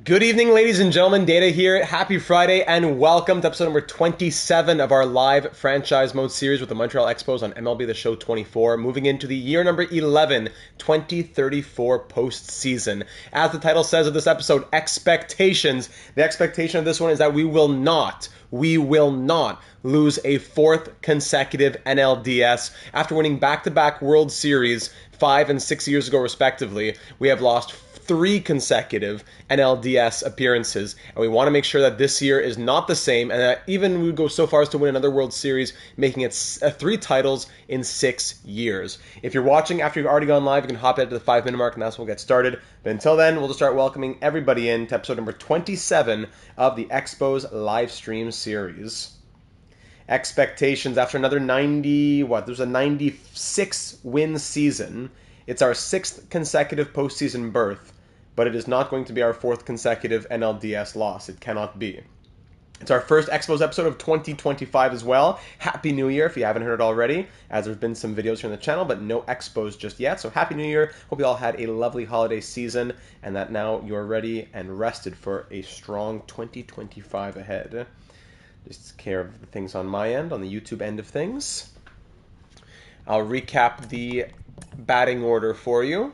Good evening, ladies and gentlemen. Data here. Happy Friday, and welcome to episode number 27 of our live franchise mode series with the Montreal Expos on MLB The Show 24, moving into the year number 11, 2034 postseason. As the title says of this episode, expectations. The expectation of this one is that we will not lose a fourth consecutive NLDS. After winning back-to-back World Series 5 and 6 years ago, respectively, we have lost 3 consecutive NLDS appearances, and we want to make sure that this year is not the same, and that even we would go so far as to win another World Series, making it 3 titles in 6 years. If you're watching after you've already gone live, you can hop ahead to the 5-minute mark, and that's when we'll get started. But until then, we'll just start welcoming everybody in to episode number 27 of the Expos live stream series. Expectations after another 96 win season. It's our 6th consecutive postseason berth, but it is not going to be our 4th consecutive NLDS loss. It cannot be. It's our first Expos episode of 2025 as well. Happy New Year if you haven't heard it already, as there's been some videos here on the channel, but no Expos just yet. So Happy New Year. Hope you all had a lovely holiday season and that now you're ready and rested for a strong 2025 ahead. Just care of the things on my end, on the YouTube end of things. I'll recap the batting order for you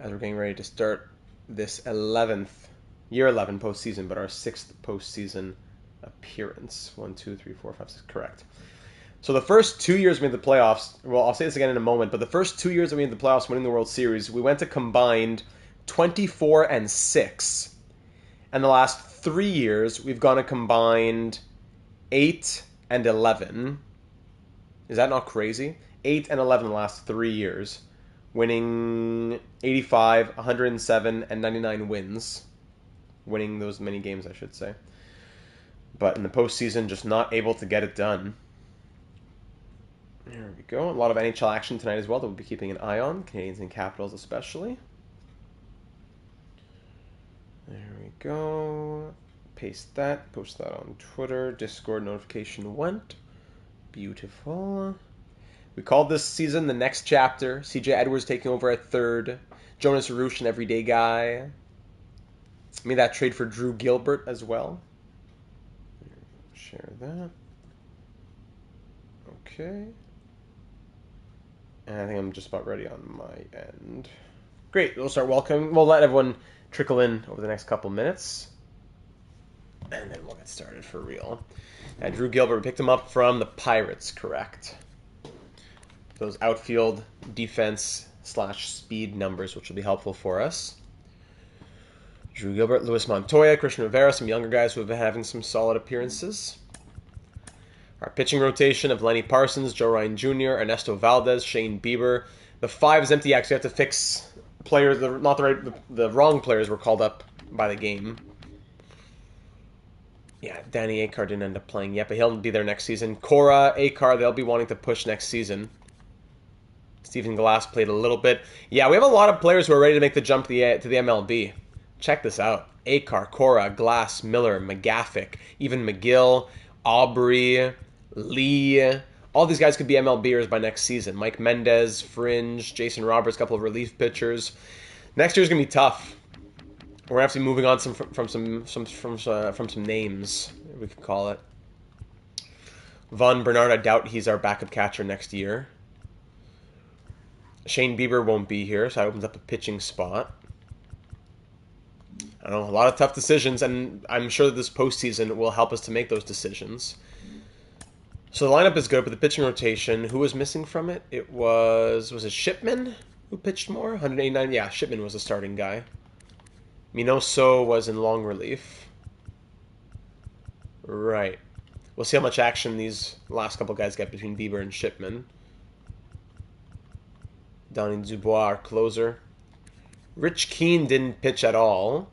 as we're getting ready to start this year 11 postseason, but our 6th postseason appearance. 1, 2, 3, 4, 5, 6, correct. So the first 2 years we made the playoffs, well, I'll say this again in a moment, but the first 2 years that we made the playoffs winning the World Series, we went to combined 24 and 6. And the last 3 years, we've gone a combined 8 and 11. Is that not crazy? 8 and 11 in the last 3 years, winning 85, 107, and 99 wins. Winning those many games, I should say. But in the postseason, just not able to get it done. There we go. A lot of NHL action tonight as well that we'll be keeping an eye on. Canadiens and Capitals especially. There we go. Paste that. Post that on Twitter. Discord notification went. Beautiful. We called this season the next chapter. CJ Edwards taking over at third. Jonas Rusch, an everyday guy. Made that trade for Drew Gilbert as well. Share that. Okay. And I think I'm just about ready on my end. Great. We'll start welcoming. We'll let everyone trickle in over the next couple minutes. And then we'll get started for real. Drew Gilbert, we picked him up from the Pirates, correct? Those outfield defense / speed numbers, which will be helpful for us. Drew Gilbert, Luis Montoya, Christian Rivera, some younger guys who have been having some solid appearances. Our pitching rotation of Lenny Parsons, Joe Ryan Jr., Ernesto Valdez, Shane Bieber. The 5 is empty, actually. You have to fix players, the wrong players were called up by the game. Yeah, Danny Akar didn't end up playing yet, but he'll be there next season. Cora, Akar, they'll be wanting to push next season. Stephen Glass played a little bit. Yeah, we have a lot of players who are ready to make the jump to the MLB. Check this out. Akar, Cora, Glass, Miller, McGaffick, even McGill, Aubrey, Lee. All these guys could be MLBers by next season. Mike Mendez, Fringe, Jason Roberts, a couple of relief pitchers. Next year's going to be tough. We're going to have to be moving on from some names, we could call it. Von Bernard, I doubt he's our backup catcher next year. Shane Bieber won't be here, so that opens up a pitching spot. I don't know, a lot of tough decisions, and I'm sure that this postseason will help us to make those decisions. So the lineup is good, but the pitching rotation, who was missing from it? Was it Shipman who pitched more? 189? Yeah, Shipman was the starting guy. Minoso was in long relief. Right. We'll see how much action these last couple guys get between Bieber and Shipman. Donnie Dubois, our closer. Rich Keane didn't pitch at all.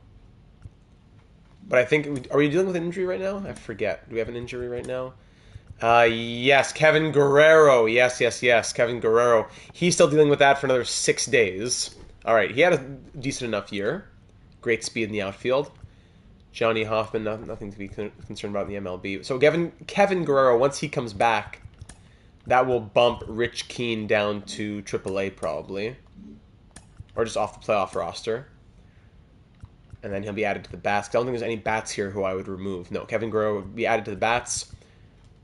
But I think... Are we dealing with an injury right now? I forget. Do we have an injury right now? Yes, Kevin Guerrero. Yes. Kevin Guerrero. He's still dealing with that for another 6 days. All right, he had a decent enough year. Great speed in the outfield. Johnny Hoffman, nothing to be concerned about in the MLB. So Kevin Guerrero, once he comes back, that will bump Rich Keane down to AAA probably. Or just off the playoff roster. and then he'll be added to the bats. I don't think there's any bats here who I would remove. No, Kevin Guerrero would be added to the bats,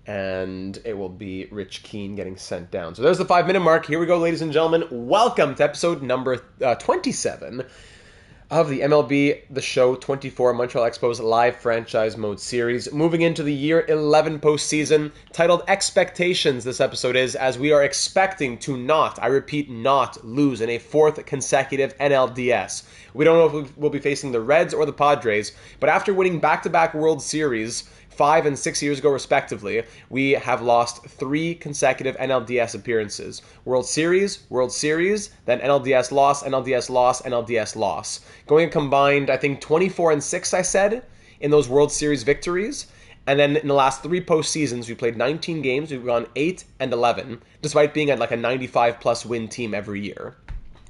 and it will be Rich Keane getting sent down. So there's the 5-minute mark. Here we go, ladies and gentlemen. Welcome to episode number 27 of the MLB The Show 24 Montreal Expos live franchise mode series. Moving into the year 11 postseason, titled Expectations, this episode is, as we are expecting to not, I repeat, not lose in a fourth consecutive NLDS. We don't know if we'll be facing the Reds or the Padres, but after winning back-to-back World Series 5 and 6 years ago, respectively, we have lost 3 consecutive NLDS appearances. World Series, then NLDS loss, NLDS loss, NLDS loss. Going combined, I think 24 and 6, I said, in those World Series victories. And then in the last 3 postseasons, we played 19 games. We've gone 8 and 11, despite being at like a 95-plus win team every year.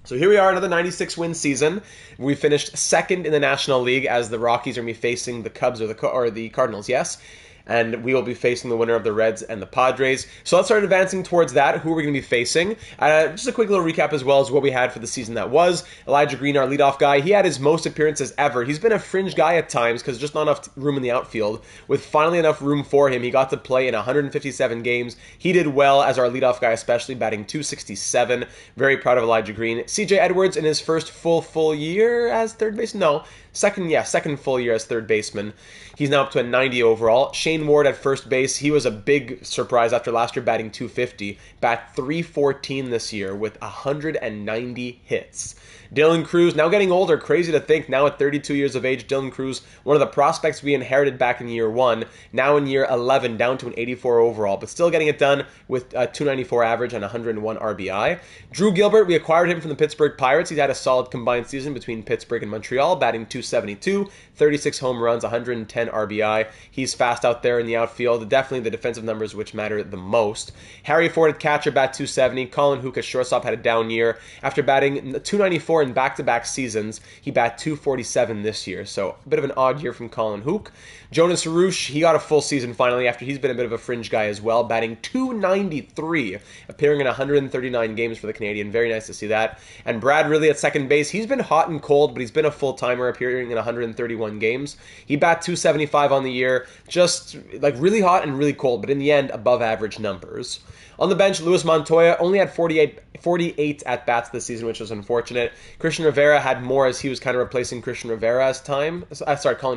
So here we are, another 96-win season. We finished second in the National League as the Rockies are going to be facing the Cubs or the Cardinals, yes? And we will be facing the winner of the Reds and the Padres. So let's start advancing towards that. Who we're going to be facing. Just a quick little recap as well as what we had for the season that was. Elijah Green, our leadoff guy, he had his most appearances ever. He's been a fringe guy at times because just not enough room in the outfield. With finally enough room for him, he got to play in 157 games. He did well as our leadoff guy, especially batting .267. Very proud of Elijah Green. CJ Edwards in his first full year as third baseman? No. Second full year as third baseman. He's now up to a 90 overall. Shane Ward at first base. He was a big surprise after last year batting .250. Bat .314 this year with 190 hits. Dylan Cruz, now getting older, crazy to think, now at 32 years of age, Dylan Cruz, one of the prospects we inherited back in year 1, now in year 11, down to an 84 overall, but still getting it done with a 294 average and 101 RBI. Drew Gilbert, we acquired him from the Pittsburgh Pirates. He's had a solid combined season between Pittsburgh and Montreal, batting .272, 36 home runs, 110 RBI. He's fast out there in the outfield, definitely the defensive numbers which matter the most. Harry Ford at catcher, bat .270. Colin Hook at shortstop had a down year. After batting .294 in back-to-back seasons, he bat .247 this year, so a bit of an odd year from Colin Hook. Jonas Harouche, he got a full season finally after he's been a bit of a fringe guy as well, batting .293, appearing in 139 games for the Canadian. Very nice to see that. And Brad Ridley at second base, he's been hot and cold, but he's been a full-timer, appearing in 131 games. He bat .275 on the year, just like really hot and really cold, but in the end, above average numbers. On the bench, Luis Montoya only had 48 at-bats this season, which was unfortunate. Christian Rivera had more as he was kind of replacing Colin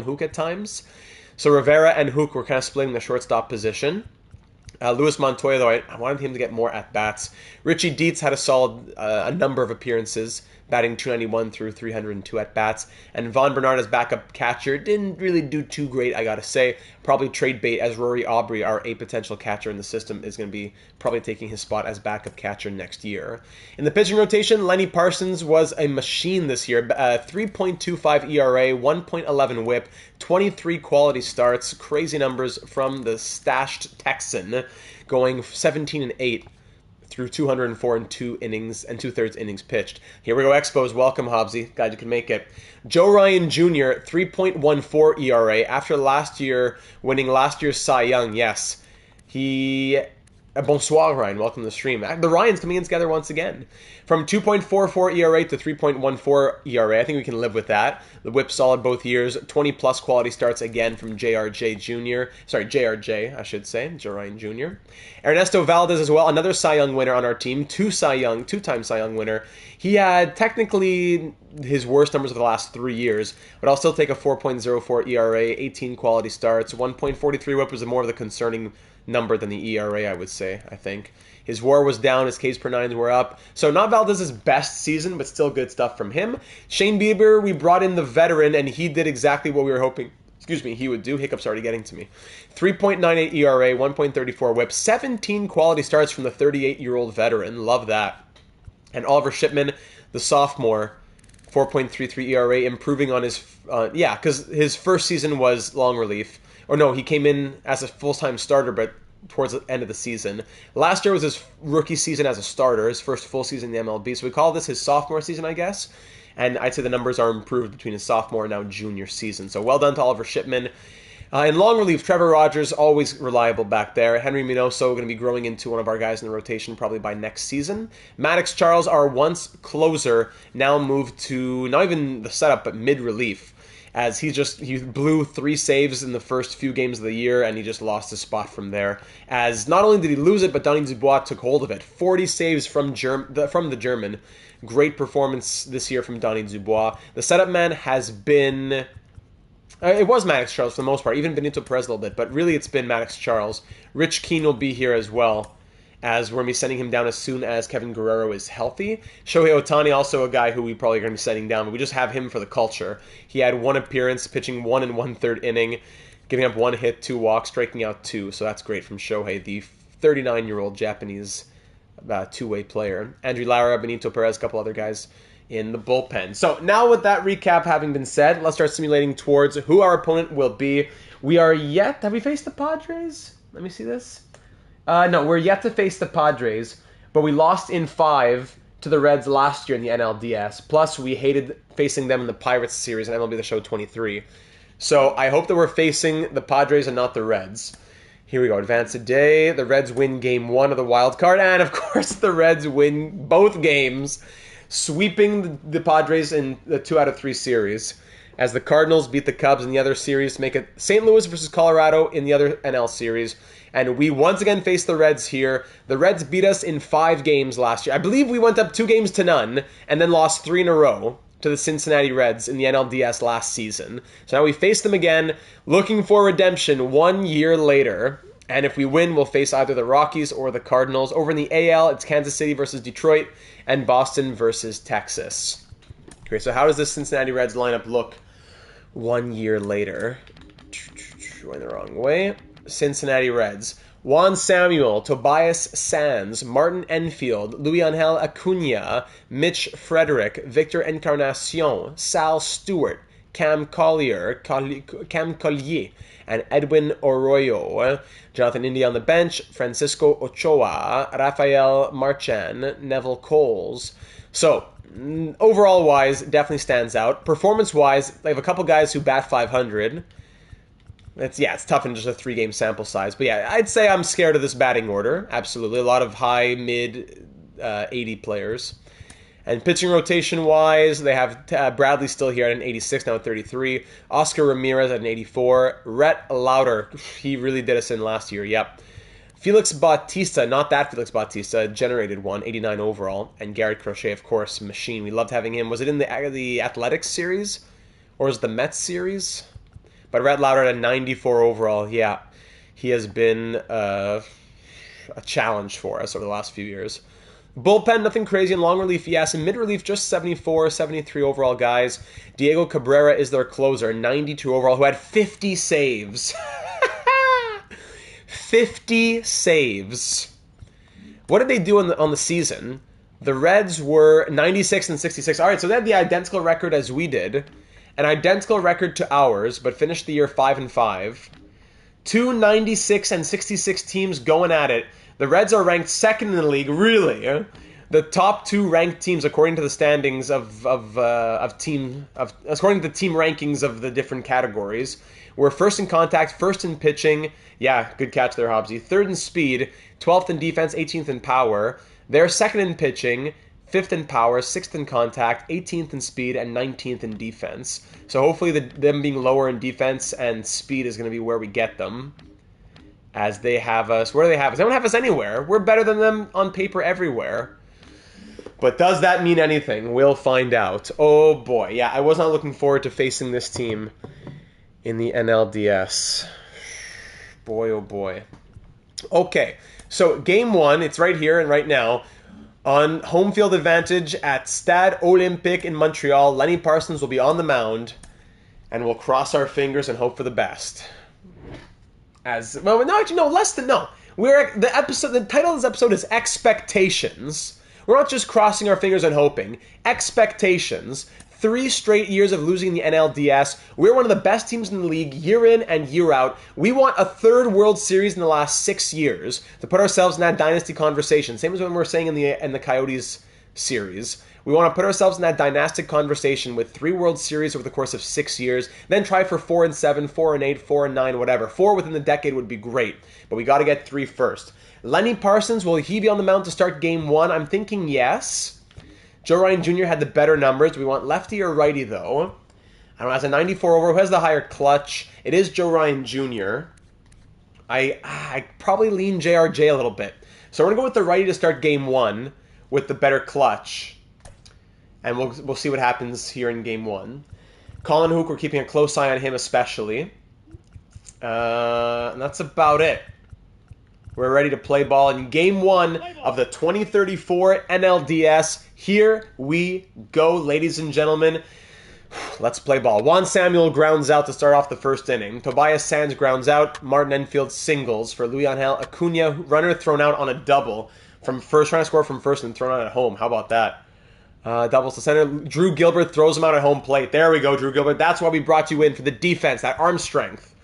Hook at times. So Rivera and Hook were kind of splitting the shortstop position. Luis Montoya, though, I wanted him to get more at-bats. Richie Dietz had a number of appearances, batting .291 through 302 at-bats. And Vaughn Bernard as backup catcher didn't really do too great, I gotta say. Probably trade bait as Rory Aubrey, our potential catcher in the system, is going to be probably taking his spot as backup catcher next year. In the pitching rotation, Lenny Parsons was a machine this year. 3.25 ERA, 1.11 whip, 23 quality starts. Crazy numbers from the stashed Texan, going 17 and 8 through 204 and 2 innings and 2/3 innings pitched. Here we go, Expos. Welcome, Hobbsy. Glad you can make it. Joe Ryan Jr., 3.14 ERA after last year winning last year's Cy Young. Yes, bonsoir, Ryan. Welcome to the stream. The Ryans coming in together once again. From 2.44 ERA to 3.14 ERA. I think we can live with that. The whip solid both years. 20-plus quality starts again from JRJ, I should say. Joe Ryan Jr. Ernesto Valdez as well. Another Cy Young winner on our team. Two-time Cy Young winner. He had technically his worst numbers of the last 3 years, but I'll still take a 4.04 ERA, 18 quality starts. 1.43 whip was more of the concerning number than the ERA, I would say, I think. His WAR was down, his Ks per nines were up. So not Valdez's best season, but still good stuff from him. Shane Bieber, we brought in the veteran, and he did exactly what we were hoping he would do. Hiccups already getting to me. 3.98 ERA, 1.34 whip, 17 quality starts from the 38-year-old veteran. Love that. And Oliver Shipman, the sophomore, 4.33 ERA, improving on his... because his first season was long relief. Or no, he came in as a full-time starter, but towards the end of the season. Last year was his rookie season as a starter, his first full season in the MLB. So we call this his sophomore season, I guess. And I'd say the numbers are improved between his sophomore and now junior season. So well done to Oliver Shipman. In long relief, Trevor Rogers, always reliable back there. Henry Minoso going to be growing into one of our guys in the rotation probably by next season. Maddox Charles, our once closer, now moved to not even the setup, but mid-relief. as he blew 3 saves in the first few games of the year, and he just lost his spot from there. As not only did he lose it, but Donny Dubois took hold of it. 40 saves from the German. Great performance this year from Donny Dubois. The setup man has been... it was Maddox Charles for the most part, even Benito Perez a little bit, but really it's been Maddox Charles. Rich Keane will be here as well, as we're going to be sending him down as soon as Kevin Guerrero is healthy. Shohei Ohtani, also a guy who we probably are going to be sending down, but we just have him for the culture. He had 1 appearance, pitching 1 1/3 inning, giving up 1 hit, 2 walks, striking out 2, so that's great from Shohei, the 39-year-old Japanese two-way player. Andrew Lara, Benito Perez, a couple other guys in the bullpen. So now with that recap having been said, let's start simulating towards who our opponent will be. We are yet... Have we faced the Padres? Let me see this. No, we're yet to face the Padres, but we lost in 5 to the Reds last year in the NLDS. Plus, we hated facing them in the Pirates series in MLB The Show 23. So I hope that we're facing the Padres and not the Reds. Here we go. Advance today. The Reds win Game 1 of the wild card, and of course the Reds win both games, sweeping the Padres in the 2 out of 3 series, as the Cardinals beat the Cubs in the other series to make it St. Louis versus Colorado in the other NL series. And we once again face the Reds here. The Reds beat us in 5 games last year. I believe we went up 2-0 and then lost 3 in a row to the Cincinnati Reds in the NLDS last season. So now we face them again, looking for redemption 1 year later. And if we win, we'll face either the Rockies or the Cardinals. Over in the AL, it's Kansas City versus Detroit and Boston versus Texas. Okay, so how does this Cincinnati Reds lineup look 1 year later? Going the wrong way. Cincinnati Reds. Juan Samuel, Tobias Sands, Martin Enfield, Luis Angel Acuna, Mitch Frederick, Victor Encarnacion, Sal Stewart, Cam Collier, and Edwin Arroyo. Jonathan India on the bench, Francisco Ochoa, Rafael Marchan, Neville Coles. So, overall-wise, definitely stands out. Performance-wise, they have a couple guys who bat 500. It's tough in just a 3-game sample size. But yeah, I'd say I'm scared of this batting order. Absolutely. A lot of high, mid, 80 players. And pitching rotation-wise, they have Bradley still here at an 86, now at 33. Oscar Ramirez at an 84. Rhett Lauder, he really did us in last year, yep. Felix Bautista, not that Felix Bautista, generated 1, 89 overall. And Garrett Crochet, of course, machine. We loved having him. Was it in the Athletics series? Or was it the Mets series? But Rhett Lauder at a 94 overall, yeah. He has been a challenge for us over the last few years. Bullpen, nothing crazy. In long relief, yes. In mid relief, just 74, 73 overall guys. Diego Cabrera is their closer, 92 overall, who had 50 saves. 50 saves. What did they do on the season? The Reds were 96 and 66. All right, so they had the identical record as we did. An identical record to ours, but finished the year 5-5. 2 96 and 66 teams going at it. The Reds are ranked 2nd in the league, really. The top 2 ranked teams, according to the standings according to the team rankings of the different categories, were 1st in contact, 1st in pitching. Yeah, good catch there, Hobbsy. 3rd in speed, 12th in defense, 18th in power. They're 2nd in pitching, 5th in power, 6th in contact, 18th in speed, and 19th in defense. So hopefully them being lower in defense and speed is going to be where we get them. As they have us. Where do they have us? They don't have us anywhere. We're better than them on paper everywhere. But does that mean anything? We'll find out. Oh boy. Yeah, I was not looking forward to facing this team in the NLDS. Boy, oh boy. Okay, so Game 1, it's right here and right now. On home field advantage at Stade Olympique in Montreal, Lenny Parsons will be on the mound, and we'll cross our fingers and hope for the best. The title of this episode is Expectations. We're not just crossing our fingers and hoping. Expectations. 3 straight years of losing the NLDS. We're one of the best teams in the league year in and year out. We want a 3rd World Series in the last 6 years to put ourselves in that dynasty conversation. Same as when we were saying in the Coyotes series. We want to put ourselves in that dynastic conversation with 3 World Series over the course of 6 years, then try for 4-7, 4-8, 4-9, whatever. 4 within the decade would be great, but we got to get 3 first. Lenny Parsons, will he be on the mound to start Game 1? I'm thinking yes. Joe Ryan Jr. had the better numbers. Do we want lefty or righty, though? I don't know, as a 94 over, who has the higher clutch? It is Joe Ryan Jr. I probably lean JRJ a little bit. So we're going to go with the righty to start game one with the better clutch. And we'll see what happens here in game one. Colin Hook, we're keeping a close eye on him especially. And that's about it. We're ready to play ball in game one of the 2034 NLDS. Here we go, ladies and gentlemen. Let's play ball. Juan Samuel grounds out to start off the first inning. Tobias Sands grounds out. Martin Enfield singles for Luyanhel Acuna. Runner thrown out on a double from first, trying to score from first and thrown out at home. How about that? Doubles to center. Drew Gilbert throws him out at home plate. There we go, Drew Gilbert. That's why we brought you in, for the defense, that arm strength.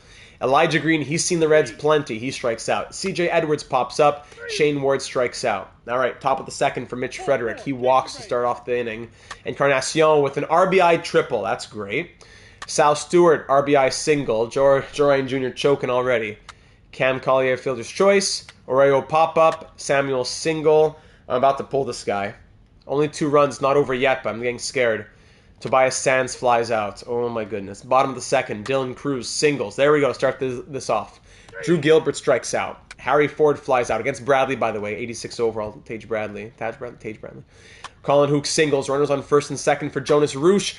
Elijah Green, he's seen the Reds plenty. He strikes out. CJ Edwards pops up. Shane Ward strikes out. All right, top of the second for Mitch Frederick. He walks to start off the inning. Encarnacion with an RBI triple. That's great. Sal Stewart, RBI single. Joe Ryan Jr. choking already. Cam Collier, fielder's choice. Oreo pop-up. Samuel single. I'm about to pull this guy. Only 2 runs, not over yet, but I'm getting scared. Tobias Sands flies out. Oh my goodness. Bottom of the second, Dylan Cruz singles. There we go. Start this off. Drew Gilbert strikes out. Harry Ford flies out against Bradley, by the way. 86 overall. Tage Bradley. Colin Hook singles. Runners on first and second for Jonas Roosh.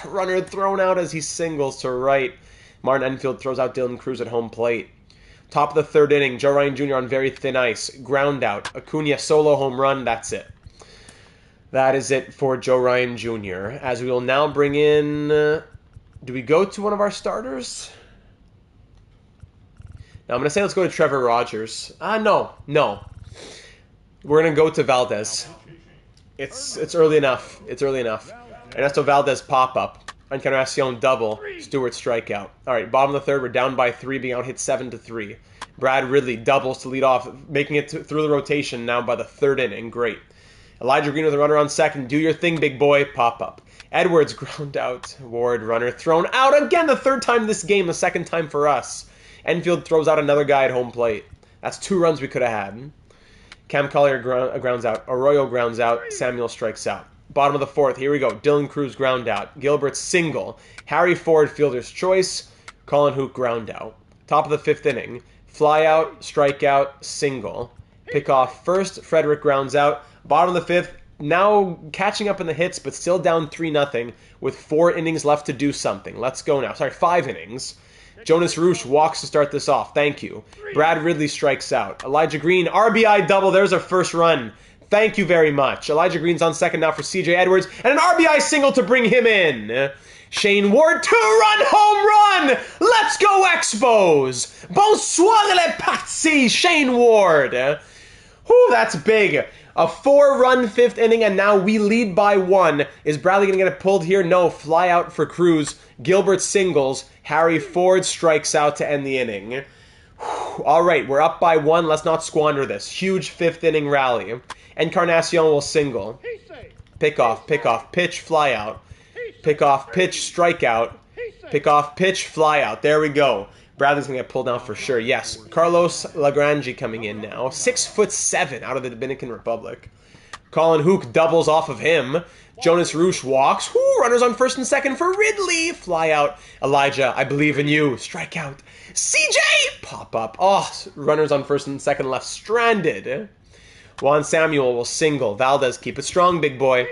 Runner thrown out as he singles to right. Martin Enfield throws out Dylan Cruz at home plate. Top of the third inning, Joe Ryan Jr. on very thin ice. Ground out. Acuna solo home run. That's it. That is it for Joe Ryan Jr. As we will now bring in... do we go to one of our starters? Now I'm going to say let's go to Trevor Rogers. No. We're going to go to Valdez. It's early enough. Ernesto Valdez pop-up. Encarnacion double. Stewart strikeout. All right, bottom of the third. We're down by 3, being out hit 7-3. Brad Ridley doubles to lead off, making it through the rotation now by the third inning. Great. Elijah Green with a runner on second. Do your thing, big boy. Pop up. Edwards ground out. Ward runner thrown out again. The third time this game. The second time for us. Enfield throws out another guy at home plate. That's 2 runs we could have had. Cam Collier grounds out. Arroyo grounds out. Samuel strikes out. Bottom of the fourth. Here we go. Dylan Cruz ground out. Gilbert single. Harry Ford fielder's choice. Colin Hook ground out. Top of the fifth inning. Fly out. Strikeout. Single. Pick off first. Frederick grounds out. Bottom of the fifth, now catching up in the hits, but still down 3-0 with 4 innings left to do something. Let's go now. 5 innings. Jonas Roosh walks to start this off. Thank you. Brad Ridley strikes out. Elijah Green, RBI double. There's our first run. Thank you very much. Elijah Green's on second now for CJ Edwards, and an RBI single to bring him in. Shane Ward, 2-run home run! Let's go Expos! Bonsoir les partis, Shane Ward. Whew, that's big. A 4-run 5th inning, and now we lead by 1. Is Bradley going to get it pulled here? No. Fly out for Cruz. Gilbert singles. Harry Ford strikes out to end the inning. All right, we're up by 1. Let's not squander this. Huge 5th inning rally. Encarnacion will single. Pick off, pitch, fly out. Pick off, pitch, strikeout. Pick off, pitch, fly out. There we go. Bradley's going to get pulled down for sure. Yes. Carlos Lagrange coming in now. 6'7" out of the Dominican Republic. Colin Hook doubles off of him. Jonas Roosh walks. Runners on first and second for Ridley. Fly out. Elijah, I believe in you. Strike out. CJ! Pop up. Runners on first and second left stranded. Juan Samuel will single. Valdez, keep it strong, big boy.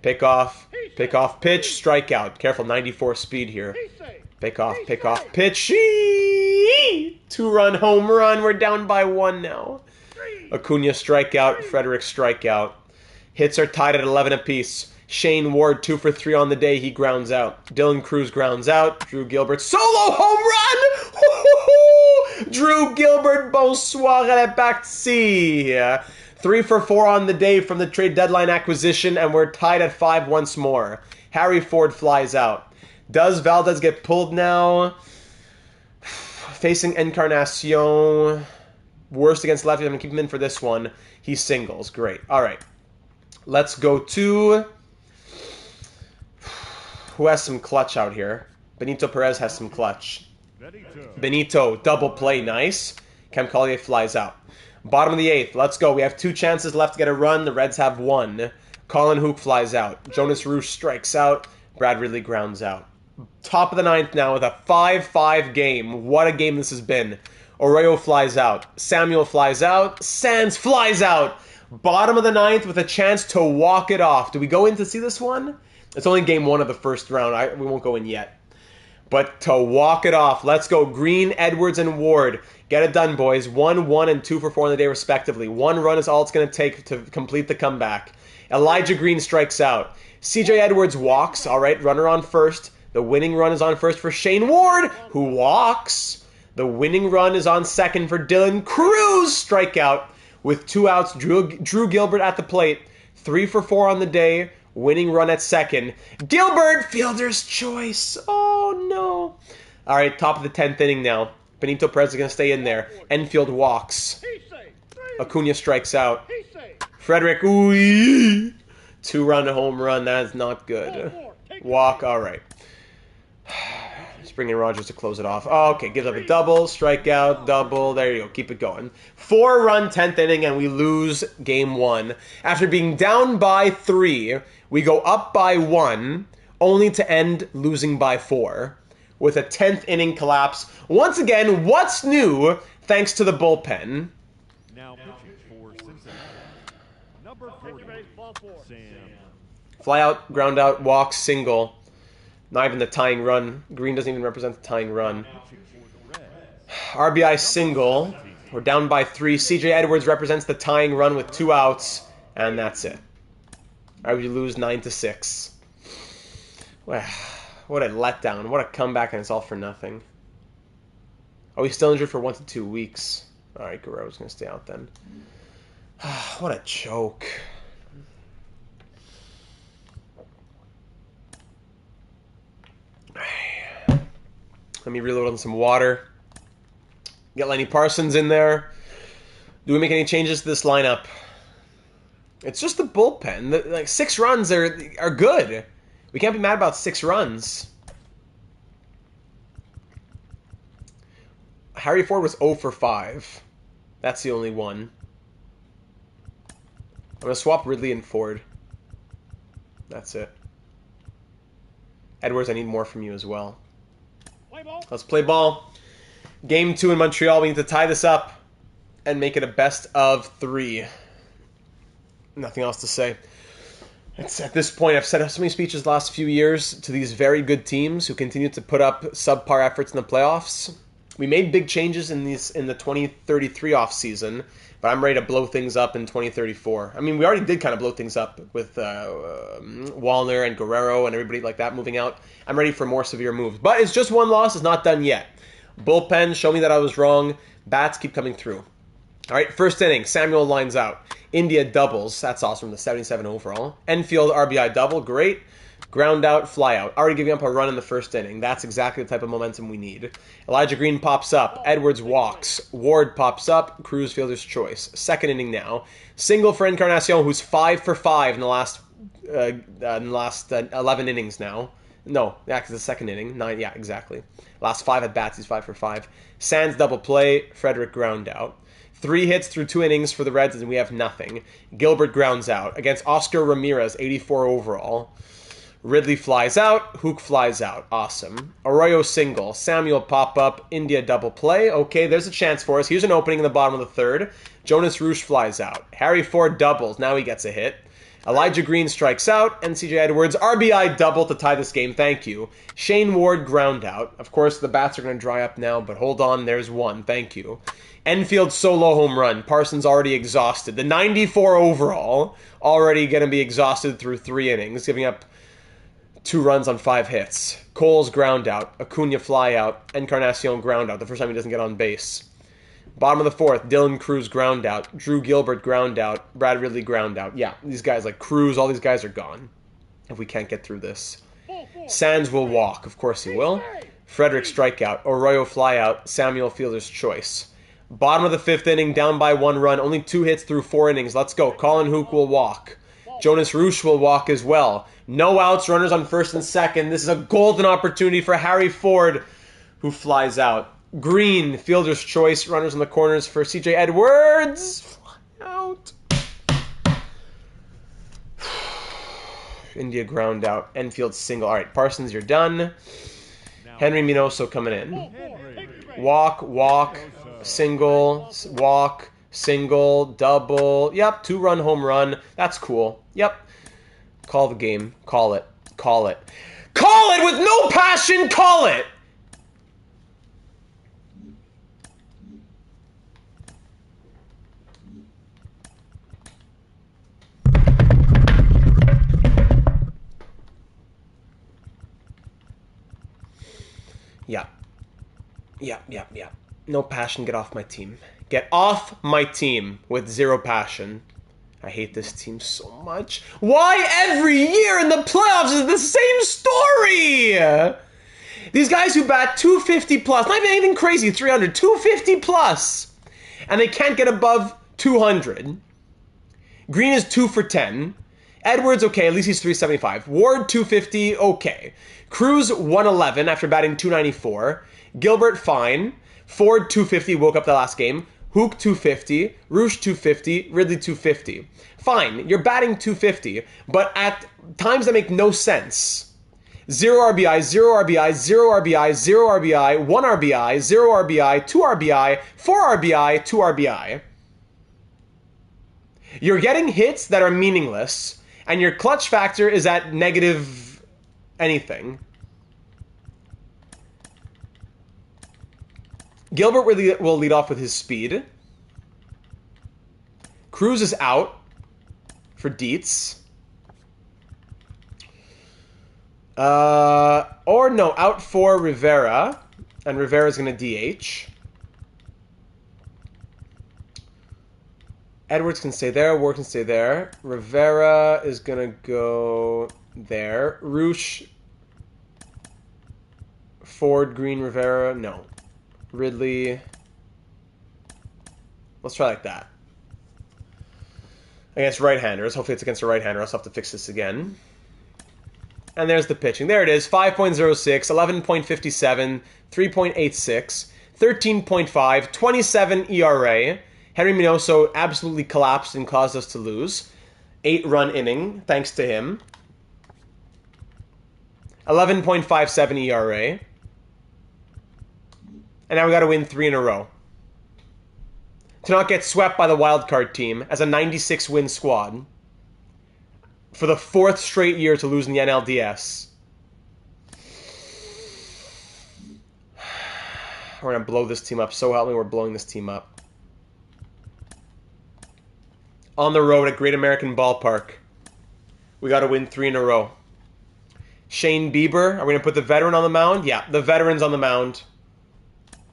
Pick off, pitch, strikeout. Careful, 94 speed here. Pick off, pitch. 2-run home run. We're down by 1 now. Acuna strikeout. Frederick strikeout. Hits are tied at 11 apiece. Shane Ward 2 for 3 on the day. He grounds out. Dylan Cruz grounds out. Drew Gilbert solo home run. Drew Gilbert, bonsoir les partis. 3 for 4 on the day from the trade deadline acquisition, and we're tied at 5 once more. Harry Ford flies out. Does Valdez get pulled now? Facing Encarnacion. Worst against lefty. I'm going to keep him in for this one. He singles. Great. All right. Let's go to... who has some clutch out here? Benito Perez has some clutch. Benito, double play. Nice. Cam Collier flies out. Bottom of the 8th. Let's go. We have 2 chances left to get a run. The Reds have 1. Colin Hook flies out. Jonas Roosh strikes out. Brad Ridley grounds out. Top of the ninth now with a 5-5 game. What a game this has been. Arroyo flies out. Samuel flies out. Sands flies out. Bottom of the ninth with a chance to walk it off. Do we go in to see this one? It's only game one of the first round. We won't go in yet. But to walk it off, let's go. Green, Edwards, and Ward. Get it done, boys. 1-1 and 2 for 4 on the day, respectively. 1 run is all it's going to take to complete the comeback. Elijah Green strikes out. CJ Edwards walks. All right, runner on first. The winning run is on first for Shane Ward, who walks. The winning run is on second for Dylan Cruz. Strikeout with 2 outs. Drew Gilbert at the plate. 3 for 4 on the day. Winning run at second. Gilbert, fielder's choice. Oh, no. All right, top of the 10th inning now. Benito Perez is going to stay in there. Enfield walks. Acuna strikes out. Frederick, ooh, 2-run home run. That is not good. Walk, all right. Just bring in Rogers to close it off. Oh, okay, gives up a double, strikeout, double. There you go. Keep it going. 4-run 10th inning, and we lose game 1. After being down by 3, we go up by 1, only to end losing by 4, with a 10th inning collapse. Once again, what's new? Thanks to the bullpen. Now pitching for Cincinnati, number 40, Sam. Fly out, ground out, walk, single. Not even the tying run. Green doesn't even represent the tying run. RBI single. We're down by 3. CJ Edwards represents the tying run with 2 outs, and that's it. All right, we lose 9-6. Wow, what a letdown. What a comeback, and it's all for nothing. Oh, he's still injured for 1 to 2 weeks. All right, Guerrero's going to stay out then. What a joke. Let me reload on some water. Get Lenny Parsons in there. Do we make any changes to this lineup? It's just the bullpen. Like 6 runs are good. We can't be mad about 6 runs. Harry Ford was 0 for 5. That's the only one. I'm going to swap Ridley and Ford. That's it. Edwards, I need more from you as well. Let's play ball. Game 2 in Montreal. We need to tie this up and make it a best of 3. Nothing else to say. It's, at this point, I've said so many speeches the last few years to these very good teams who continue to put up subpar efforts in the playoffs. We made big changes in the 2033 off season, but I'm ready to blow things up in 2034. I mean, we already did kind of blow things up with Wallner and Guerrero and everybody like that moving out. I'm ready for more severe moves. But it's just 1 loss. It's not done yet. Bullpen, show me that I was wrong. Bats keep coming through. All right, first inning, Samuel lines out. India doubles. That's awesome, the 77 overall. Enfield RBI double, great. Ground out, fly out. Already giving up a run in the first inning. That's exactly the type of momentum we need. Elijah Green pops up. Edwards walks. Ward pops up. Cruz fielder's choice. Second inning now. Single for Encarnacion, who's 5 for 5 in the last 11 innings now. No, yeah, because the second inning. 9, yeah, exactly. Last 5 at bats, he's 5 for 5. Sands double play. Frederick ground out. 3 hits through 2 innings for the Reds, and we have nothing. Gilbert grounds out against Oscar Ramirez, 84 overall. Ridley flies out. Hook flies out. Awesome. Arroyo single. Samuel pop up. India double play. Okay, there's a chance for us. Here's an opening in the bottom of the 3rd. Jonas Roosh flies out. Harry Ford doubles. Now he gets a hit. Elijah Green strikes out. And CJ Edwards RBI double to tie this game. Thank you. Shane Ward ground out. Of course, the bats are going to dry up now, but hold on. There's one. Thank you. Enfield solo home run. Parsons already exhausted. The 94 overall already going to be exhausted through 3 innings, giving up 2 runs on 5 hits. Cole's ground out. Acuna fly out. Encarnacion ground out. The first time he doesn't get on base. Bottom of the 4th, Dylan Cruz ground out. Drew Gilbert ground out. Brad Ridley ground out. Yeah, these guys like Cruz, all these guys are gone if we can't get through this. Sands will walk. Of course he will. Frederick strikeout. Arroyo fly out. Samuel fielder's choice. Bottom of the 5th inning, down by 1 run. Only 2 hits through 4 innings. Let's go. Colin Hook will walk. Jonas Roosh will walk as well. No outs, runners on first and second. This is a golden opportunity for Harry Ford, who flies out. Green, fielder's choice, runners on the corners for CJ Edwards. Fly out. India ground out. Enfield single. All right, Parsons, you're done. Now, Henry Minoso coming in. Henry. Walk, walk, single, walk, single, double. Yep, 2-run home run. That's cool. Yep. Call the game. Call it. Call it. Call it with no passion. Call it. Yeah. Yeah. No passion, get off my team. Get off my team with 0 passion. I hate this team so much. Why every year in the playoffs is the same story? These guys who bat 250 plus, not even anything crazy, 300, 250 plus, and they can't get above 200. Green is 2 for 10. Edwards, okay, at least he's 375. Ward, 250, okay. Cruz, 111 after batting 294. Gilbert, fine. Ford, 250, woke up the last game. Hook, 250. Roosh, 250. Ridley, 250. Fine, you're batting 250, but at times that make no sense. 0 RBI, 0 RBI, 0 RBI, 0 RBI, 1 RBI, 0 RBI, 2 RBI, 4 RBI, 2 RBI. You're getting hits that are meaningless, and your clutch factor is at negative anything. Gilbert will lead off with his speed. Cruz is out for Dietz. Or no, out for Rivera. And Rivera's going to DH. Edwards can stay there. Ward can stay there. Rivera is going to go there. Roosh. Ford, Green, Rivera. No. Ridley. Let's try like that. Against right-handers. Hopefully it's against a right-hander. I'll have to fix this again. And there's the pitching. There it is. 5.06, 11.57, 3.86, 13.5, 27 ERA. Henry Minoso absolutely collapsed and caused us to lose. 8-run inning, thanks to him. 11.57 ERA. And now we got to win 3 in a row. To not get swept by the wildcard team as a 96-win squad. For the 4th straight year to lose in the NLDS. We're going to blow this team up. So help me, we're blowing this team up. On the road at Great American Ballpark. We got to win 3 in a row. Shane Bieber. Are we going to put the veteran on the mound? Yeah, the veteran's on the mound.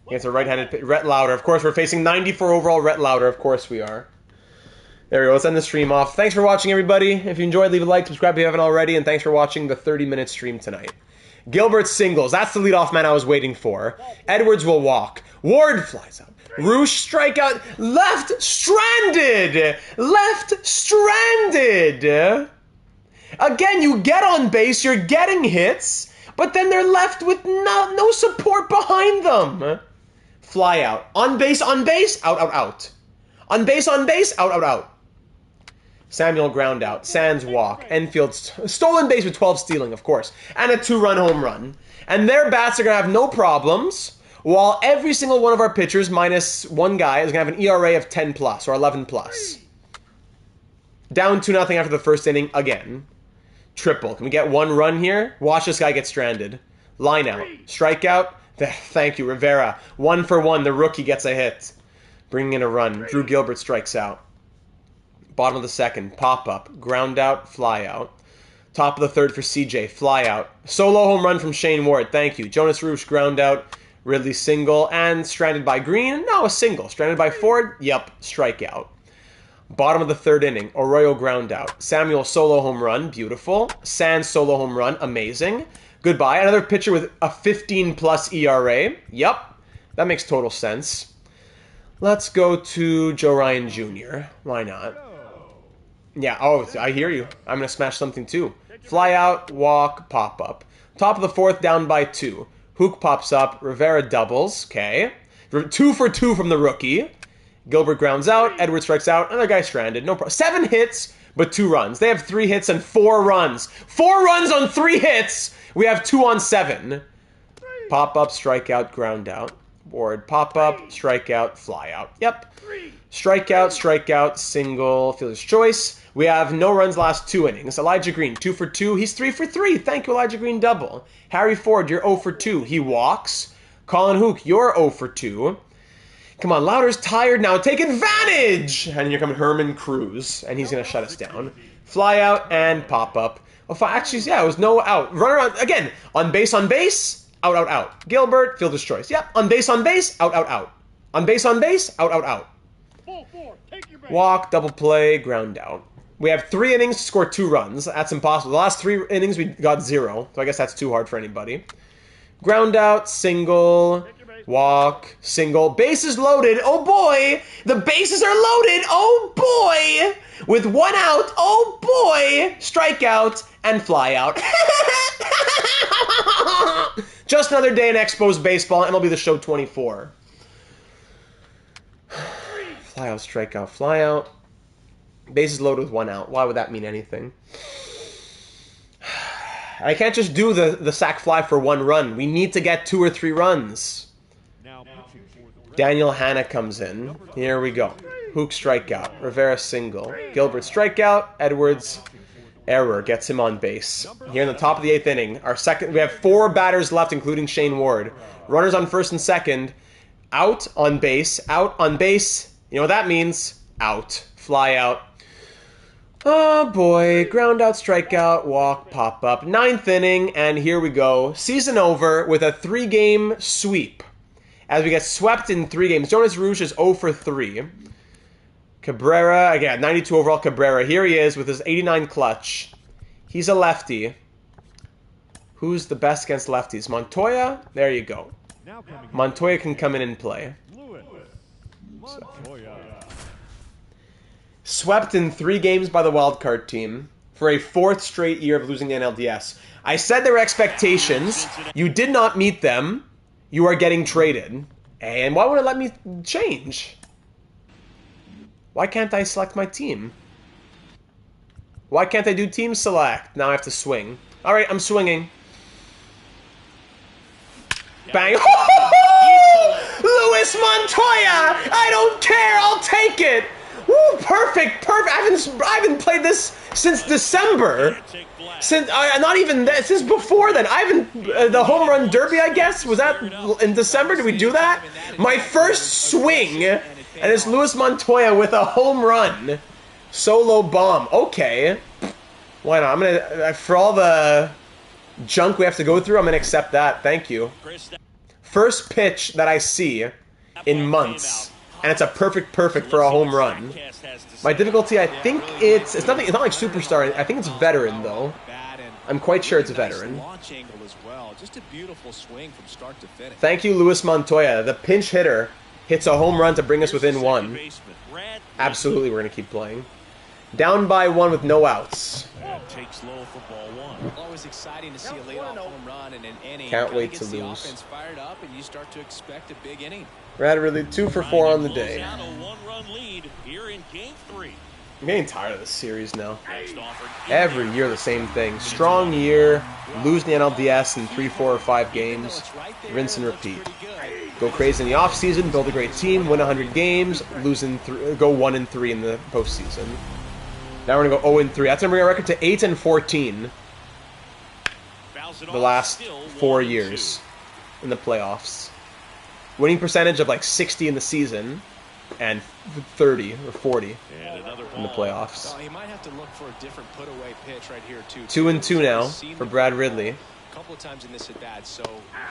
Against a right-handed Rhett Lauder. Of course, we're facing 94 overall Rhett Lauder. Of course we are. There we go. Let's end the stream off. Thanks for watching, everybody. If you enjoyed, leave a like, subscribe if you haven't already, and thanks for watching the 30-minute stream tonight. Gilbert singles. That's the leadoff man I was waiting for. Edwards will walk. Ward flies out. Roosh strikeout. Left stranded. Left stranded. Again, you get on base, you're getting hits, but then they're left with no support behind them. Fly out. On base, out, out. On base, out, out. Samuel ground out. Sands walk. Enfield stolen base with 12 stealing, of course. And a 2-run home run. And their bats are going to have no problems, while every single one of our pitchers, minus one guy, is going to have an ERA of 10 plus or 11 plus. Down 2-0 after the first inning again. Triple. Can we get 1 run here? Watch this guy get stranded. Line out. Strikeout. Thank you, Rivera. 1 for 1. The rookie gets a hit. Bringing in a run. Drew Gilbert strikes out. Bottom of the second. Pop up. Ground out. Fly out. Top of the third for CJ. Fly out. Solo home run from Shane Ward. Thank you. Jonas Roosh ground out. Ridley single. And stranded by Green. No, a single. Stranded by Ford. Yep. Strikeout. Bottom of the third inning. Arroyo ground out. Samuel solo home run. Beautiful. Sands solo home run. Amazing. Goodbye. Another pitcher with a 15-plus ERA. Yep. That makes total sense. Let's go to Joe Ryan Jr. Why not? Yeah, oh, I hear you. I'm going to smash something too. Fly out, walk, pop up. Top of the fourth, down by 2. Hook pops up. Rivera doubles. Okay. 2 for 2 from the rookie. Gilbert grounds out. Edwards strikes out. Another guy stranded. No problem. 7 hits, but 2 runs. They have 3 hits and 4 runs. 4 runs on 3 hits. We have 2 on 7. Pop-up, strikeout, ground out. Board, pop-up, strikeout, fly out. Yep. Strikeout, strikeout, single, fielder's choice. We have no runs last 2 innings. Elijah Green, 2 for 2. He's 3 for 3. Thank you, Elijah Green, double. Harry Ford, you're 0 for 2. He walks. Colin Hook, you're 0 for 2. Come on, Louder's tired now. Take advantage! And here comes Herman Cruz, and he's going to shut us down. Fly out and pop-up. Oh, actually, yeah, it was no out. Runner on, again, on base, out, out, out. Gilbert, fielder's choice. Yep, on base, out, out, out. On base, out, out, out. Walk, double play, ground out. We have 3 innings to score 2 runs. That's impossible. The last 3 innings we got 0, so I guess that's too hard for anybody. Ground out, single, walk, single. Bases loaded. Oh boy! The bases are loaded. Oh boy! With 1 out. Oh boy! Strikeout and fly out. Just another day in Expos baseball. MLB The Show 24. Fly out, strikeout, fly out. Bases loaded with 1 out. Why would that mean anything? I can't just do the sac fly for 1 run. We need to get 2 or 3 runs. Daniel Hanna comes in. Here we go. Hook strikeout. Rivera single. Gilbert strikeout. Edwards error gets him on base. Here in the top of the 8th inning, we have 4 batters left, including Shane Ward. Runners on first and second. Out on base. Out on base. You know what that means? Out. Fly out. Oh boy, ground out, strikeout, walk, pop up. 9th inning, and here we go. Season over with a 3-game sweep. As we get swept in 3 games. Jonas Rouge is 0 for 3. Cabrera, again, 92 overall Cabrera. Here he is with his 89 clutch. He's a lefty. Who's the best against lefties? Montoya? There you go. Montoya can come in and play. Swept in 3 games by the wildcard team for a 4th straight year of losing the NLDS. I said there were expectations. You did not meet them. You are getting traded. And why won't it let me change? Why can't I select my team? Why can't I do team select? Now I have to swing. Alright, I'm swinging. Bang. Luis Montoya! I don't care, I'll take it! Woo, perfect, perfect. I haven't played this since December. Since since before then. The home run derby, I guess, was that in December? Did we do that? My first swing, and it's Luis Montoya with a home run, solo bomb. Okay, why not? I'm gonna, for all the junk we have to go through, I'm gonna accept that. Thank you. First pitch that I see in months. And it's a perfect for a home run. My difficulty, I think it's not like superstar. I think it's veteran though. I'm quite sure it's veteran. Thank you, Luis Montoya. The pinch hitter hits a home run to bring us within 1. Absolutely, we're gonna keep playing. Down by 1 with no outs. Takes low for ball 1. Always exciting to see a leadoff home run in an inning. Can't wait to lose. Offense fired up and you start to expect a big inning. Brad Ridley 2 for 4 on the day. A 1-run lead here in game 3. I'm getting tired of this series now. Every year the same thing. Strong year, lose the NLDS in 3, 4, or 5 games, rinse and repeat. Go crazy in the offseason, build a great team, win 100 games, go 1-3 in the postseason. Now we're going to go 0-3. That's going to bring our record to 8-14 the last 4 years in the playoffs. Winning percentage of like 60 in the season and 30 or 40 in the playoffs. He might have to look for a different put-away pitch right here too. 2-2 now for Brad Ridley. A couple of times in this at bat, so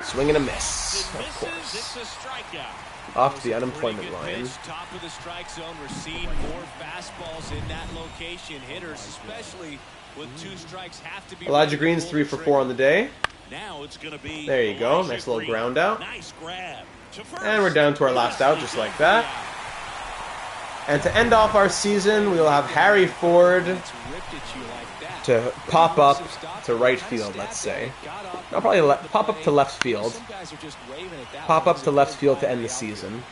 swing and a miss, of course. It's a strikeout. Off to the unemployment line. Top of the strike zone, we're seeing more fastballs in that location. Hitters, especially with 2 strikes, have to be. Elijah Green's 3 for 4 on the day. Now it's going to be. There you go, nice little ground out. Nice grab. And we're down to our last out, just like that. And to end off our season, we will have Harry Ford to pop up to right field, let's say. I'll probably pop up to left field. Pop up to left field to end the season.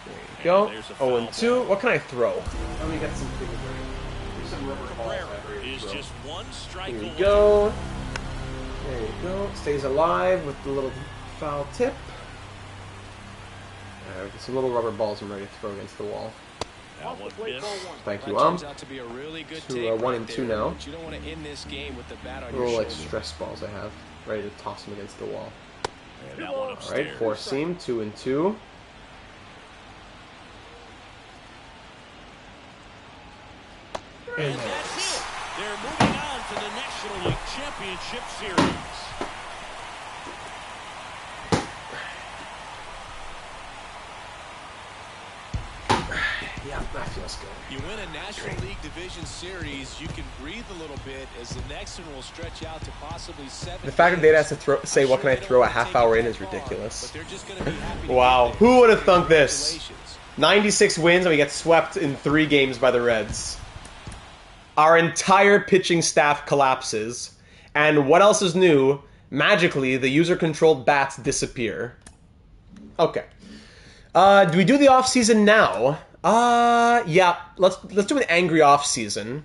There go. There's a 0-2. What can I throw? Let me get some things ready. Here's some rubber balls Cabrera I'm ready to is throw. just one strike Here we away. go. There you go. Stays alive with the little foul tip. Some little rubber balls I'm ready to throw against the wall. That one missed. Thank you, That turns out to be a really good To, take 1 right and 2 there, now. but you don't want to end this game with the bat on Little your like shoulder. stress balls I have, ready to toss them against the wall. And that one All right, upstairs. 4 seam, 2 and 2. And that's it. They're moving on to the National League Championship Series. Yeah, that feels good. You win a National League Division Series, you can breathe a little bit as the next one will stretch out to possibly 7 The fact that they'd have games. to say, I'm what can sure I they don't throw a want to half take hour it in that is far, ridiculous. but they're just going to be happy to Wow, get there. who would have thunk this? Congratulations. 96 wins and we get swept in 3 games by the Reds. Our entire pitching staff collapses. And what else is new? Magically, the user-controlled bats disappear. Okay. Do we do the off-season now? Yeah. Let's do an angry off-season.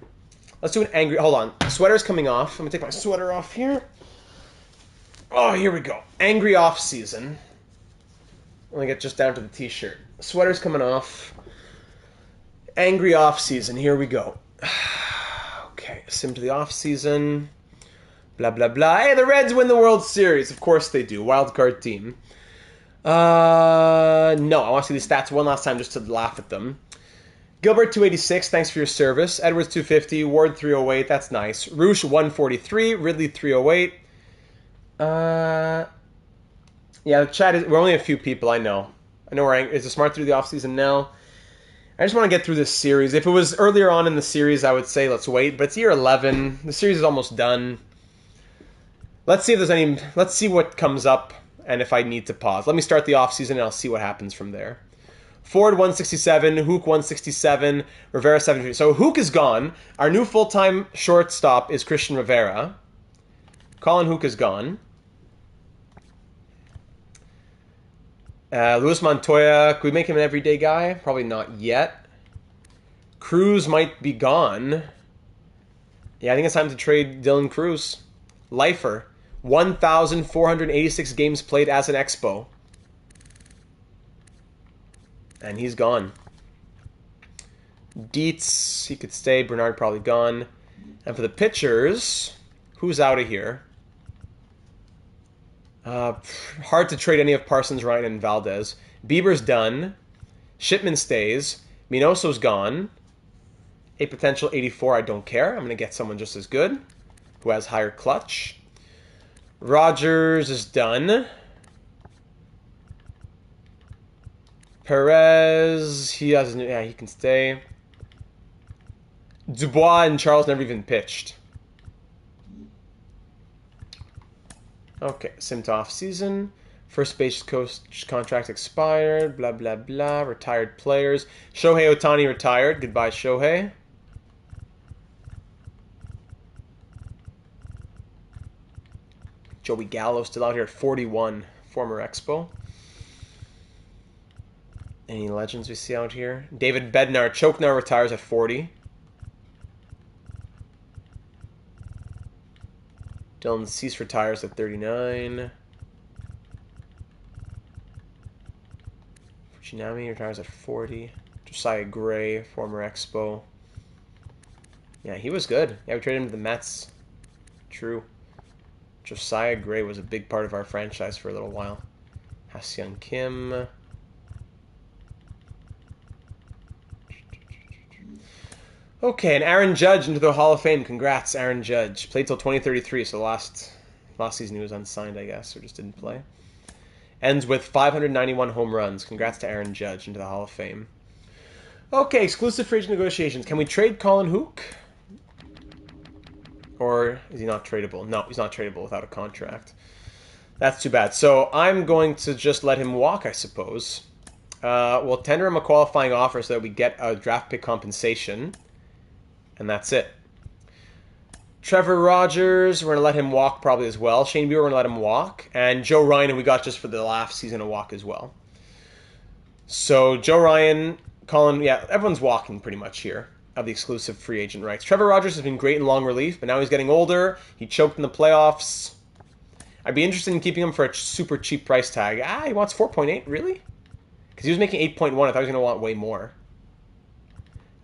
Let's do an angry... Hold on. Sweater's coming off. I'm going to take my sweater off here. Oh, here we go. Angry off-season. Let me get just down to the t-shirt. Sweater's coming off. Angry off-season. Here we go. Okay. Sim to the off-season. Blah, blah, blah. Hey, the Reds win the World Series. Of course they do. Wildcard team. No, I want to see the stats one last time just to laugh at them. Gilbert 286, thanks for your service. Edwards 250, Ward 308, that's nice. Roosh 143, Ridley 308. Yeah, the chat is, we're only a few people, I know. I know we're angry. Is it smart to do the offseason now? I just want to get through this series. If it was earlier on in the series, I would say let's wait, but it's year 11. The series is almost done. Let's see if there's any, let's see what comes up. And if I need to pause. Let me start the offseason and I'll see what happens from there. Ford 167, Hook 167, Rivera 73. So Hook is gone. Our new full-time shortstop is Christian Rivera. Colin Hook is gone. Luis Montoya, could we make him an everyday guy? Probably not yet. Cruz might be gone. Yeah, I think it's time to trade Dylan Cruz. Lifer. 1,486 games played as an Expo. And he's gone. Dietz, he could stay. Bernard probably gone. And for the pitchers, who's out of here? Hard to trade any of Parsons, Ryan, and Valdez. Bieber's done. Shipman stays. Minoso's gone. A potential 84, I don't care. I'm going to get someone just as good, who has higher clutch. Rogers is done. Perez, he has, yeah, he can stay. Dubois and Charles never even pitched. Okay, sim to off season. First base coach contract expired. Blah, blah, blah. Retired players. Shohei Ohtani retired. Goodbye, Shohei. Joey Gallo still out here at 41, former Expo. Any legends we see out here? David Bednar. Choknar retires at 40. Dylan Cease retires at 39. Fujinami retires at 40. Josiah Gray, former Expo. Yeah, he was good. Yeah, we traded him to the Mets. True. Josiah Gray was a big part of our franchise for a little while. Ha-Seong Kim. Okay, and Aaron Judge into the Hall of Fame. Congrats, Aaron Judge. Played till 2033, so last season he was unsigned, I guess, or just didn't play. Ends with 591 home runs. Congrats to Aaron Judge into the Hall of Fame. Okay, exclusive free agent negotiations. Can we trade Colin Hook? Or is he not tradable? No, he's not tradable without a contract. That's too bad. So I'm going to just let him walk, I suppose. We'll tender him a qualifying offer so that we get a draft pick compensation. And that's it. Trevor Rogers, we're going to let him walk probably as well. Shane Bieber, we're going to let him walk. And Joe Ryan, who we got just for the last season, a walk as well. So Joe Ryan, Colin, yeah, everyone's walking pretty much here of the exclusive free agent rights. Trevor Rogers has been great in long relief, but now he's getting older. He choked in the playoffs. I'd be interested in keeping him for a super cheap price tag. He wants 4.8, really? Because he was making 8.1. I thought he was going to want way more.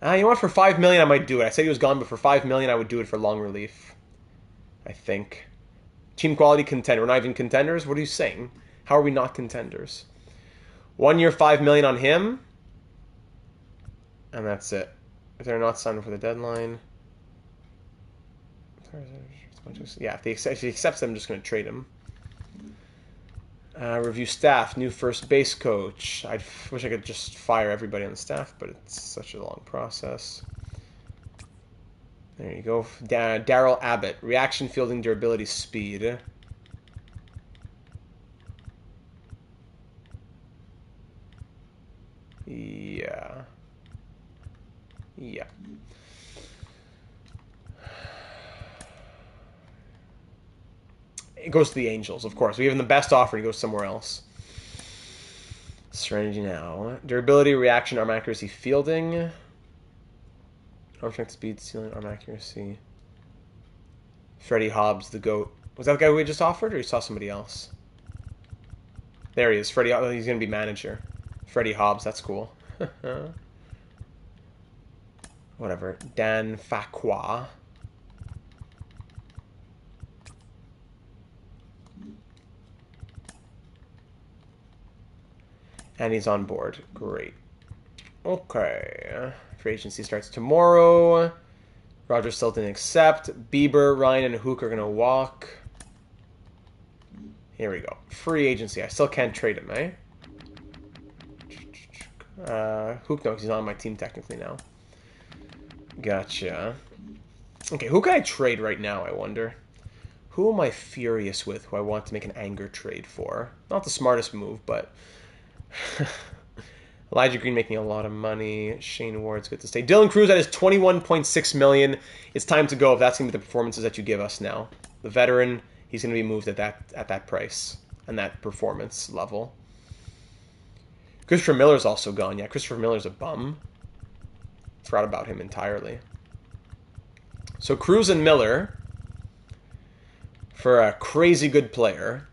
You know what? For $5 million, I might do it. I said he was gone, but for $5 million, I would do it for long relief. I think. Team quality contender. We're not even contenders? What are you saying? How are we not contenders? 1 year, $5 million on him. And that's it. If they're not signed for the deadline. Yeah, if he accepts them, I'm just going to trade him. Review staff, new first base coach. I wish I could just fire everybody on the staff, but it's such a long process. There you go. Darryl Abbott, reaction, fielding, durability, speed. Yeah. Yeah. It goes to the Angels, of course. We give him the best offer. He goes somewhere else. Strategy now. Durability, reaction, arm accuracy, fielding. Arm strength, speed, ceiling, arm accuracy. Freddie Hobbs, the GOAT. Was that the guy we just offered, or you saw somebody else? There he is. Freddie. He's going to be manager. Freddie Hobbs. That's cool. Whatever. Dan Facqua. And he's on board. Great. Okay. Free agency starts tomorrow. Rogers still didn't accept. Bieber, Ryan, and Hook are going to walk. Here we go. Free agency. I still can't trade him, eh? Hook, no, because he's not on my team technically now. Gotcha. Okay, who can I trade right now, I wonder? Who am I furious with who I want to make an anger trade for? Not the smartest move, but... Elijah Green making a lot of money. Shane Ward's good to stay. Dylan Cruz at his $21.6 million. It's time to go if that's going to be the performances that you give us now. The veteran, he's going to be moved at that price and that performance level. Christopher Miller's also gone. Yeah, Christopher Miller's a bum. Forgot about him entirely. So Cruz and Miller for a crazy good player.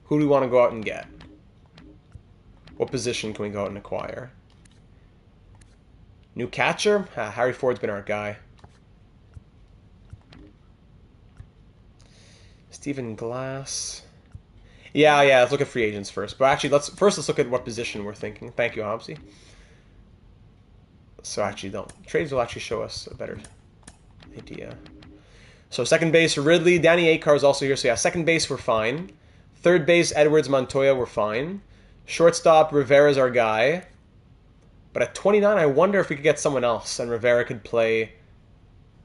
Who do we want to go out and get? What position can we go out and acquire? New catcher? Harry Ford's been our guy. Stephen Glass. Yeah, let's look at free agents first. But actually, let's look at what position we're thinking. Thank you, Hobbsy. So actually, trades will actually show us a better idea. So second base, Ridley. Danny Acar is also here. So yeah, second base, we're fine. Third base, Edwards, Montoya, we're fine. Shortstop, Rivera's our guy. But at 29, I wonder if we could get someone else and Rivera could play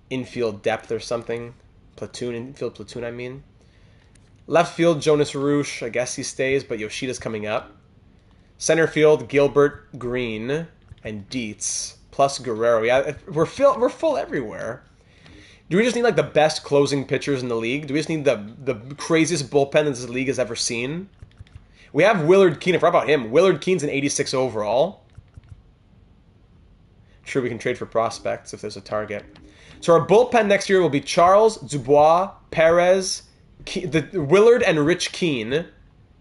infield depth or something. Infield platoon, I mean. Left field, Jonas Roosh. I guess he stays, but Yoshida's coming up. Center field, Gilbert, Green, and Dietz. Plus Guerrero. Yeah, we're full everywhere. Do we just need like the best closing pitchers in the league? Do we just need the craziest bullpen this league has ever seen? We have Willard Keene. I forgot about him. Willard Keene's an 86 overall. Sure, we can trade for prospects if there's a target. So our bullpen next year will be Charles, Dubois, Perez, Willard, and Rich Keene.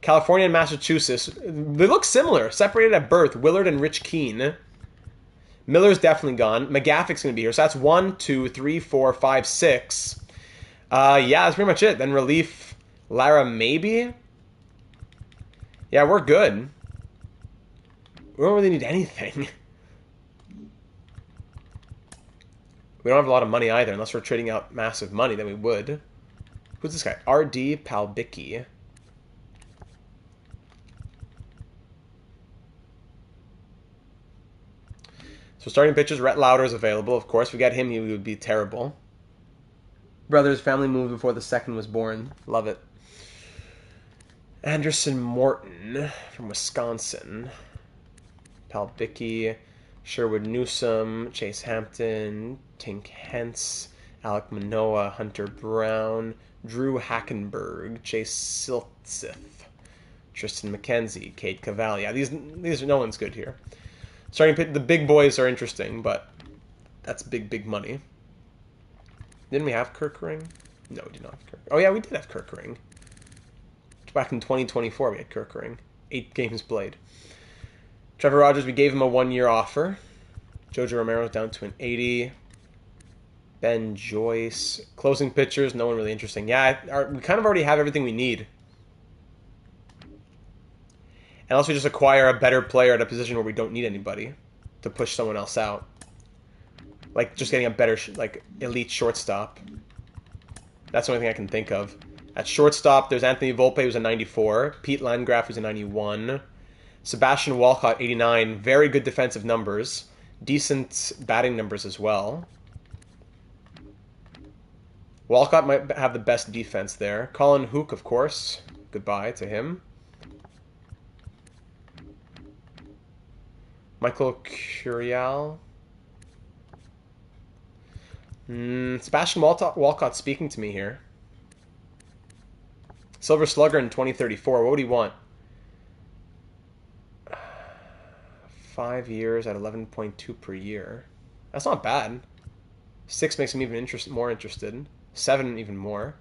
California and Massachusetts. They look similar. Separated at birth. Willard and Rich Keene. Miller's definitely gone. McGaffick's going to be here. So that's 1, 2, 3, 4, 5, 6. Yeah, that's pretty much it. Then relief, Lara maybe? Yeah, we're good. We don't really need anything. We don't have a lot of money either, unless we're trading out massive money, then we would. Who's this guy? R.D. Palbicki. So starting pitchers, Rhett Lauder is available. Of course, if we got him, he would be terrible. Brother's family moved before the second was born. Love it. Anderson Morton from Wisconsin. Palbicki, Sherwood Newsom, Chase Hampton, Tink Hentz, Alec Manoa, Hunter Brown, Drew Hackenberg, Chase Siltsith, Tristan McKenzie, Kate Cavalli. Yeah, these are no one's good here. Starting pit, the big boys are interesting, but that's big money. Didn't we have Kirkering? No, we did not have Kirk. Oh yeah, we did have Kirkering. Back in 2024, we had Kirkering. 8 games played. Trevor Rogers, we gave him a 1-year offer. Jojo Romero's down to an 80. Ben Joyce. Closing pitchers, no one really interesting. Yeah, we kind of already have everything we need. Unless we just acquire a better player at a position where we don't need anybody to push someone else out. Like just getting a better, elite shortstop. That's the only thing I can think of. At shortstop, there's Anthony Volpe, who's a 94. Pete Landgraf, who's a 91. Sebastian Walcott, 89. Very good defensive numbers. Decent batting numbers as well. Walcott might have the best defense there. Colin Hook, of course. Goodbye to him. Michael Curiel. Sebastian Walcott speaking to me here. Silver Slugger in 2034. What would he want? 5 years at 11.2 per year. That's not bad. 6 makes him even more interested. 7 even more.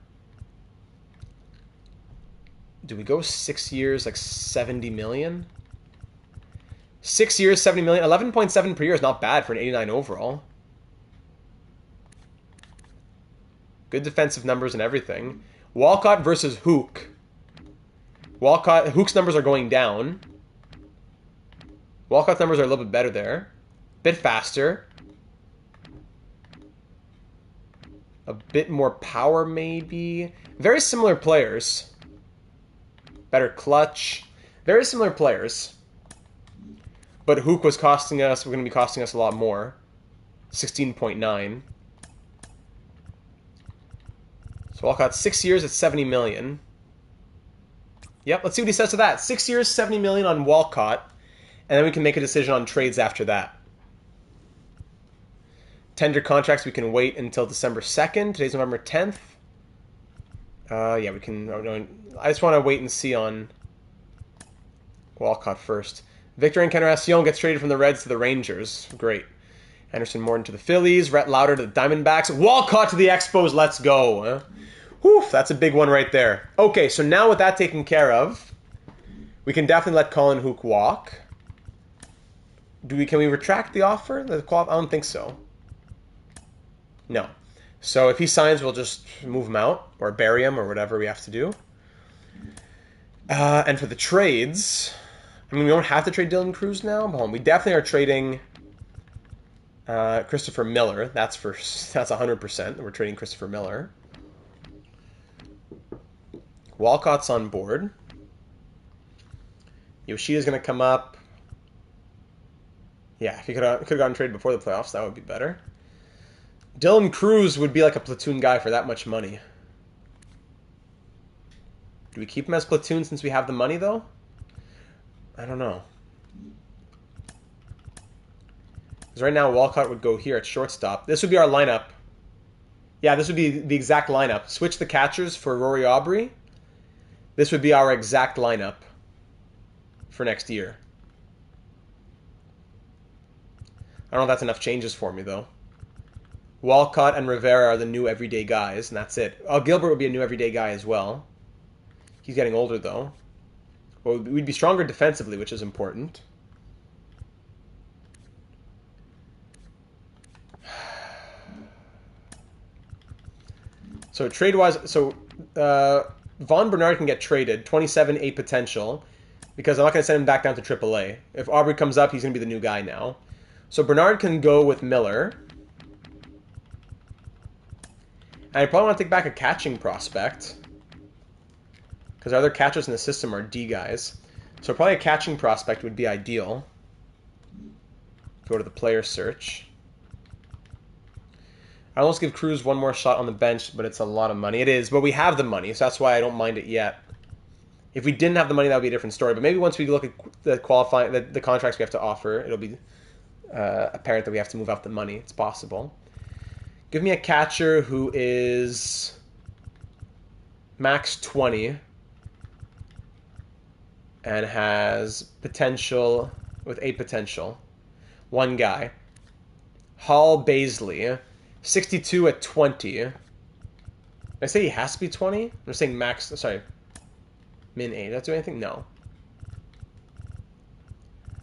Do we go 6 years, like 70 million? 6 years, 70 million. 11.7 per year is not bad for an 89 overall. Good defensive numbers and everything. Walcott versus Hook. Hook's numbers are going down. Walcott's numbers are a little bit better there. Bit faster. A bit more power, maybe. Very similar players. Better clutch. Very similar players. But Hook was costing us, we're going to be costing us a lot more. 16.9. So Walcott, 6 years at 70 million. Yep, let's see what he says to that. 6 years, 70 million on Walcott. And then we can make a decision on trades after that. Tender contracts, we can wait until December 2nd. Today's November 10th. Yeah, we can... I just want to wait and see on Walcott first. Victor Encarnacion gets traded from the Reds to the Rangers. Great. Anderson Morton to the Phillies. Rhett Lauder to the Diamondbacks. Walcott to the Expos. Let's go. Whew, that's a big one right there. Okay, so now with that taken care of, we can definitely let Colin Hook walk. Can we retract the offer? I don't think so. No. So if he signs, we'll just move him out or bury him or whatever we have to do. And for the trades, I mean, we don't have to trade Dylan Cruz now. But we definitely are trading Christopher Miller. That's 100%. We're trading Christopher Miller. Walcott's on board. Yoshida's going to come up. Yeah, if he could have gotten traded before the playoffs, that would be better. Dylan Cruz would be like a platoon guy for that much money. Do we keep him as platoon since we have the money, though? I don't know. Because right now, Walcott would go here at shortstop. This would be our lineup. Yeah, this would be the exact lineup. Switch the catchers for Rory Aubrey. This would be our exact lineup for next year. I don't know if that's enough changes for me, though. Walcott and Rivera are the new everyday guys, and that's it. Gilbert would be a new everyday guy as well. He's getting older, though. Well, we'd be stronger defensively, which is important. So trade-wise, Vaughn Bernard can get traded, 27, 8 potential, because I'm not going to send him back down to AAA. If Aubrey comes up, he's going to be the new guy now. So Bernard can go with Miller. And I probably want to take back a catching prospect, because our other catchers in the system are D guys. So probably a catching prospect would be ideal. Go to the player search. I almost give Cruz one more shot on the bench, but it's a lot of money. It is, but we have the money, so that's why I don't mind it yet. If we didn't have the money, that would be a different story. But maybe once we look at the the contracts we have to offer, it'll be apparent that we have to move out the money. It's possible. Give me a catcher who is max 20. and has potential with a potential. One guy. Hall Baisley, 62 at 20. Did I say he has to be 20? I'm saying max, sorry, min 8. Does that do anything? No.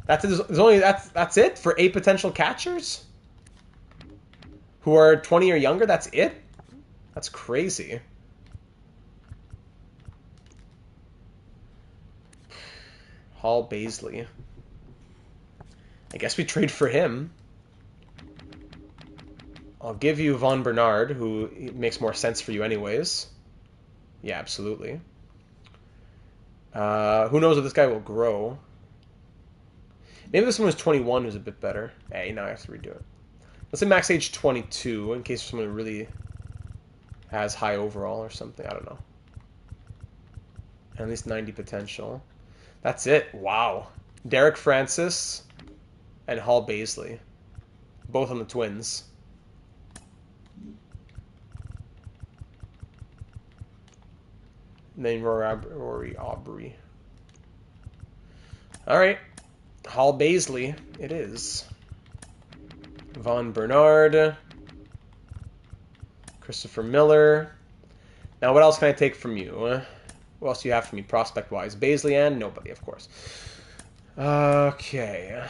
That's it for 8 potential catchers who are 20 or younger. That's it. That's crazy. Hall Baisley. I guess we trade for him. I'll give you Von Bernard, who makes more sense for you anyways. Yeah, absolutely. Who knows if this guy will grow. Maybe this one was 21 who's a bit better. Hey, now I have to redo it. Let's say max age 22 in case someone really has high overall or something. I don't know. At least 90 potential. That's it. Wow. Derek Francis and Hall Baisley. Both on the Twins. And then Rory Aubrey. Alright. Hall Baisley. It is. Von Bernard. Christopher Miller. Now, what else can I take from you? What else do you have for me, prospect-wise? Baisley and nobody, of course. Okay.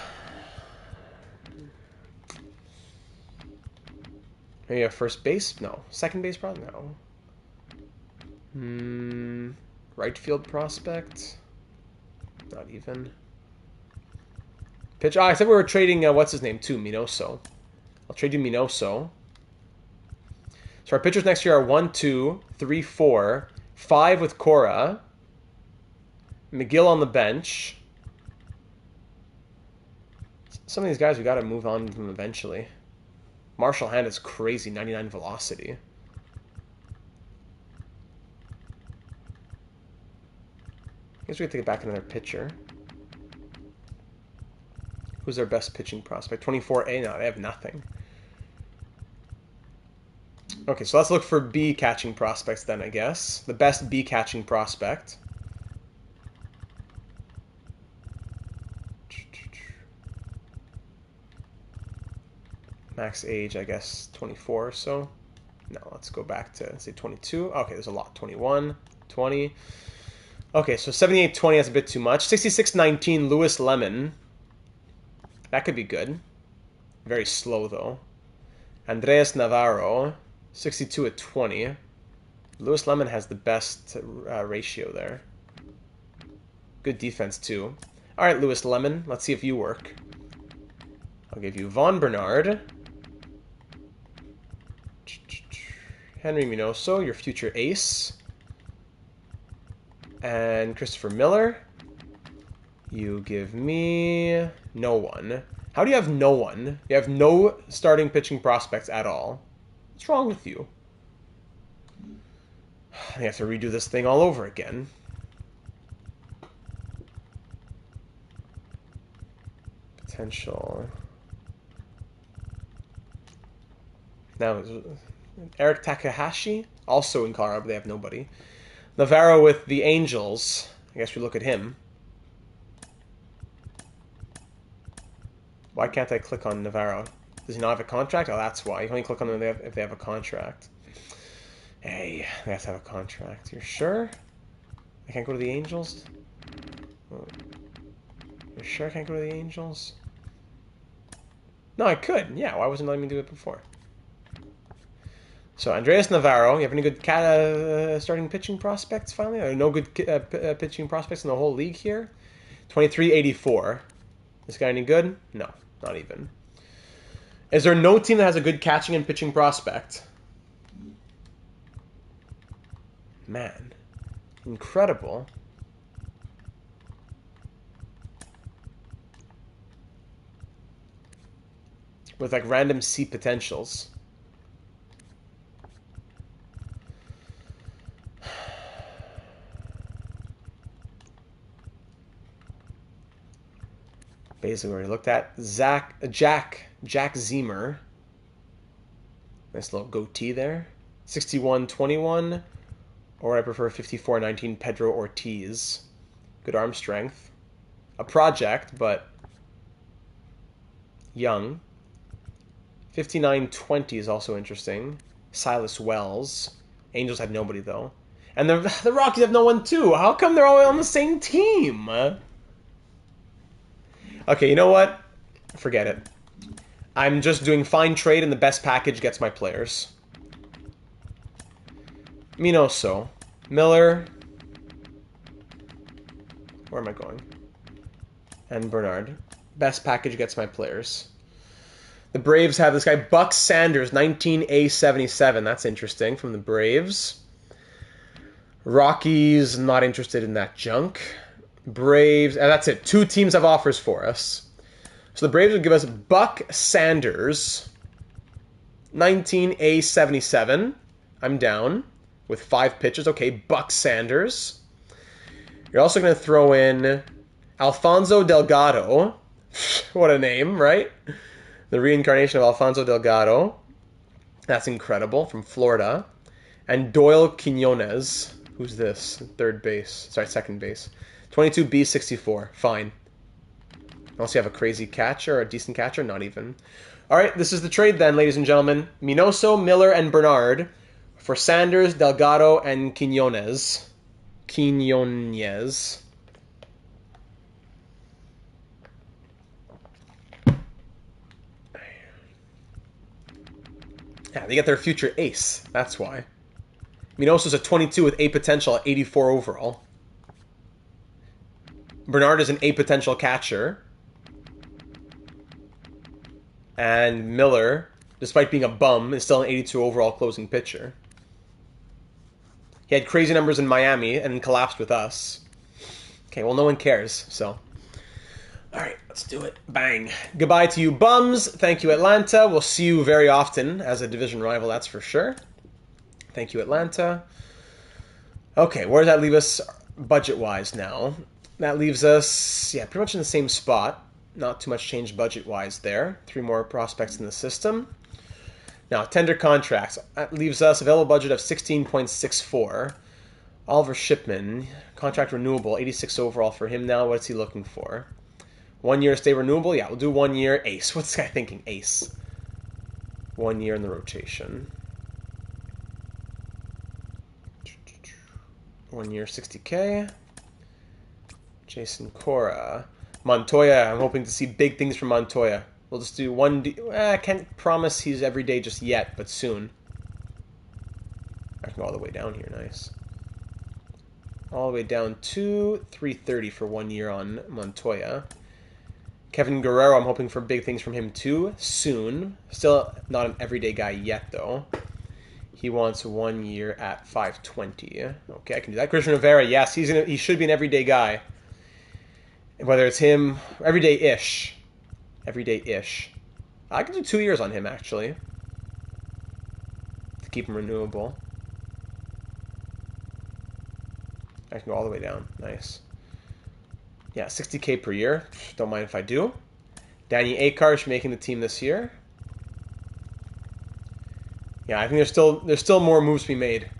Maybe a first base? No. Second base, probably? No. Right field prospect? Not even. Pitch. I said we were trading, what's his name, too? Minoso. I'll trade you Minoso. So our pitchers next year are 1, 2, 3, 4, 5 with Cora. McGill on the bench. Some of these guys, we got to move on from them eventually. Marshall Hand is crazy, 99 velocity. I guess we have to get back another pitcher. Who's their best pitching prospect? 24A? No, they have nothing. Okay, so let's look for B catching prospects then, I guess. The best B catching prospect. Max age, I guess, 24 or so. No, let's go back to, let's say, 22. Okay, there's a lot. 21, 20. Okay, so 78-20, that's a bit too much. 66-19, Lewis Lemon. That could be good. Very slow, though. Andres Navarro, 62 at 20. Lewis Lemon has the best ratio there. Good defense, too. All right, Lewis Lemon, let's see if you work. I'll give you Von Bernard. Henry Minoso, your future ace. And Christopher Miller. You give me no one. How do you have no one? You have no starting pitching prospects at all. What's wrong with you? I have to redo this thing all over again. Potential. Now, Eric Takahashi, also in Colorado, but they have nobody. Navarro with the Angels. I guess we look at him. Why can't I click on Navarro? Does he not have a contract? Oh, that's why. You can only click on them if they have a contract. Hey, they have to have a contract. You're sure? I can't go to the Angels? You're sure I can't go to the Angels? No, I could. Yeah, why wasn't it letting me do it before? So, Andres Navarro, you have any good starting pitching prospects finally? Or no good pitching prospects in the whole league here? 23-84. This guy any good? No, not even. Is there no team that has a good catching and pitching prospect? Man. Incredible. With like random C potentials. Basically, we already looked at Jack Zemer. Nice little goatee there. 61-21, or I prefer 54-19 Pedro Ortiz. Good arm strength. A project, but young. 59-20 is also interesting. Silas Wells. Angels have nobody, though. And the Rockies have no one, too. How come they're all on the same team? Okay, you know what? Forget it. I'm just doing fine trade, and the best package gets my players. Minoso. Miller. Where am I going? And Bernard. Best package gets my players. The Braves have this guy, Buck Sanders, 19A77. That's interesting, from the Braves. Rockies, not interested in that junk. Braves, that's it. 2 teams have offers for us. So the Braves would give us Buck Sanders, 19A77. I'm down with 5 pitches. Okay, Buck Sanders. You're also going to throw in Alfonso Delgado. What a name, right? The reincarnation of Alfonso Delgado. That's incredible, from Florida. And Doyle Quinones. Who's this? Second base. 22B64. Fine. Unless you have a crazy catcher or a decent catcher, not even. All right, this is the trade then, ladies and gentlemen. Minoso, Miller, and Bernard for Sanders, Delgado, and Quinones. Yeah, they get their future ace. That's why. Minoso's a 22 with A potential at 84 overall. Bernard is an A potential catcher. And Miller, despite being a bum, is still an 82 overall closing pitcher. He had crazy numbers in Miami and collapsed with us. Okay, well, no one cares, so. All right, let's do it. Bang. Goodbye to you bums. Thank you, Atlanta. We'll see you very often as a division rival, that's for sure. Thank you, Atlanta. Okay, where does that leave us budget-wise now? That leaves us, yeah, pretty much in the same spot. Not too much change budget-wise there. 3 more prospects in the system. Now, tender contracts. That leaves us available budget of 16.64. Oliver Shipman, contract renewable, 86 overall for him now. What's he looking for? 1 year stay renewable? Yeah, we'll do 1 year. Ace. What's this guy thinking? Ace. 1 year in the rotation. 1 year, 60K. Jason Cora. Montoya. I'm hoping to see big things from Montoya. We'll just do I can't promise he's every day just yet, but soon. I can go all the way down here. Nice. All the way down to 330 for 1 year on Montoya. Kevin Guerrero, I'm hoping for big things from him too, soon. Still not an everyday guy yet, though. He wants 1 year at 520. Okay, I can do that. Christian Rivera, yes, he should be an everyday guy. Whether it's him, everyday-ish. Everyday-ish. I can do 2 years on him, actually. To keep him renewable. I can go all the way down. Nice. Yeah, 60K per year. Don't mind if I do. Danny Akarsh making the team this year. Yeah, I think there's still more moves to be made.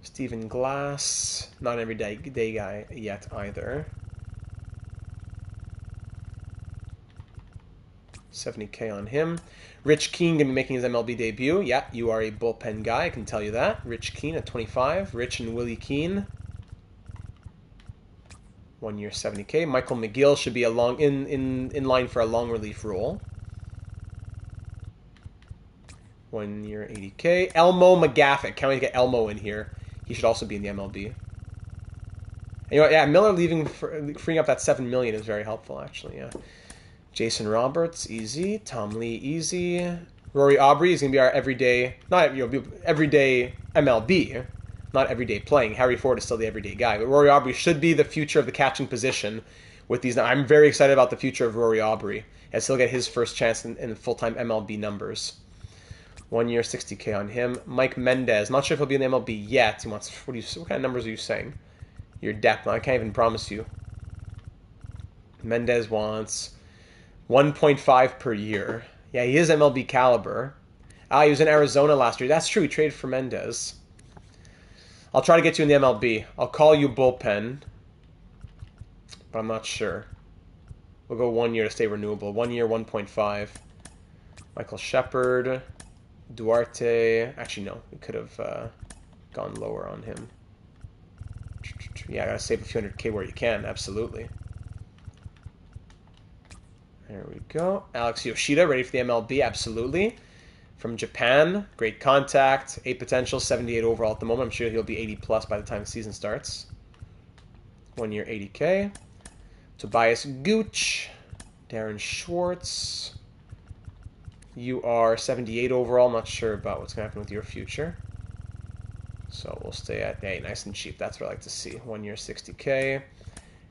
Stephen Glass, not an everyday guy yet either. 70K on him. Rich Keene going to be making his MLB debut. Yeah, you are a bullpen guy, I can tell you that. Rich Keene at 25. Rich and Willie Keene. 1 year, 70K. Michael McGill should be in line for a long relief role. 1 year, 80K. Elmo McGaffett. Can't wait to get Elmo in here. He should also be in the MLB. And you know what? Yeah, Miller freeing up that $7 million is very helpful, actually. Yeah. Jason Roberts, easy. Tom Lee, easy. Rory Aubrey is going to be our everyday, everyday MLB, not everyday playing. Harry Ford is still the everyday guy, but Rory Aubrey should be the future of the catching position with these. I'm very excited about the future of Rory Aubrey, as he'll get his first chance in full-time MLB numbers. 1 year, 60K on him. Mike Mendez, not sure if he'll be in the MLB yet. He wants, what kind of numbers are you saying? Your depth, I can't even promise you. Mendez wants 1.5 per year. Yeah, he is MLB caliber. He was in Arizona last year. That's true, he traded for Mendez. I'll try to get you in the MLB. I'll call you bullpen, but I'm not sure. We'll go 1 year to stay renewable. 1 year, 1.5. Michael Shepard, Duarte. Actually, no. We could have gone lower on him. Yeah, I gotta save a few hundred K where you can. Absolutely. There we go. Alex Yoshida, ready for the MLB? Absolutely. From Japan, great contact, 8 potential, 78 overall at the moment. I'm sure he'll be 80 plus by the time the season starts. 1 year, 80K. Tobias Gooch, Darren Schwartz. You are 78 overall. I'm not sure about what's going to happen with your future. So we'll stay at, hey, nice and cheap. That's what I like to see. 1 year, 60K.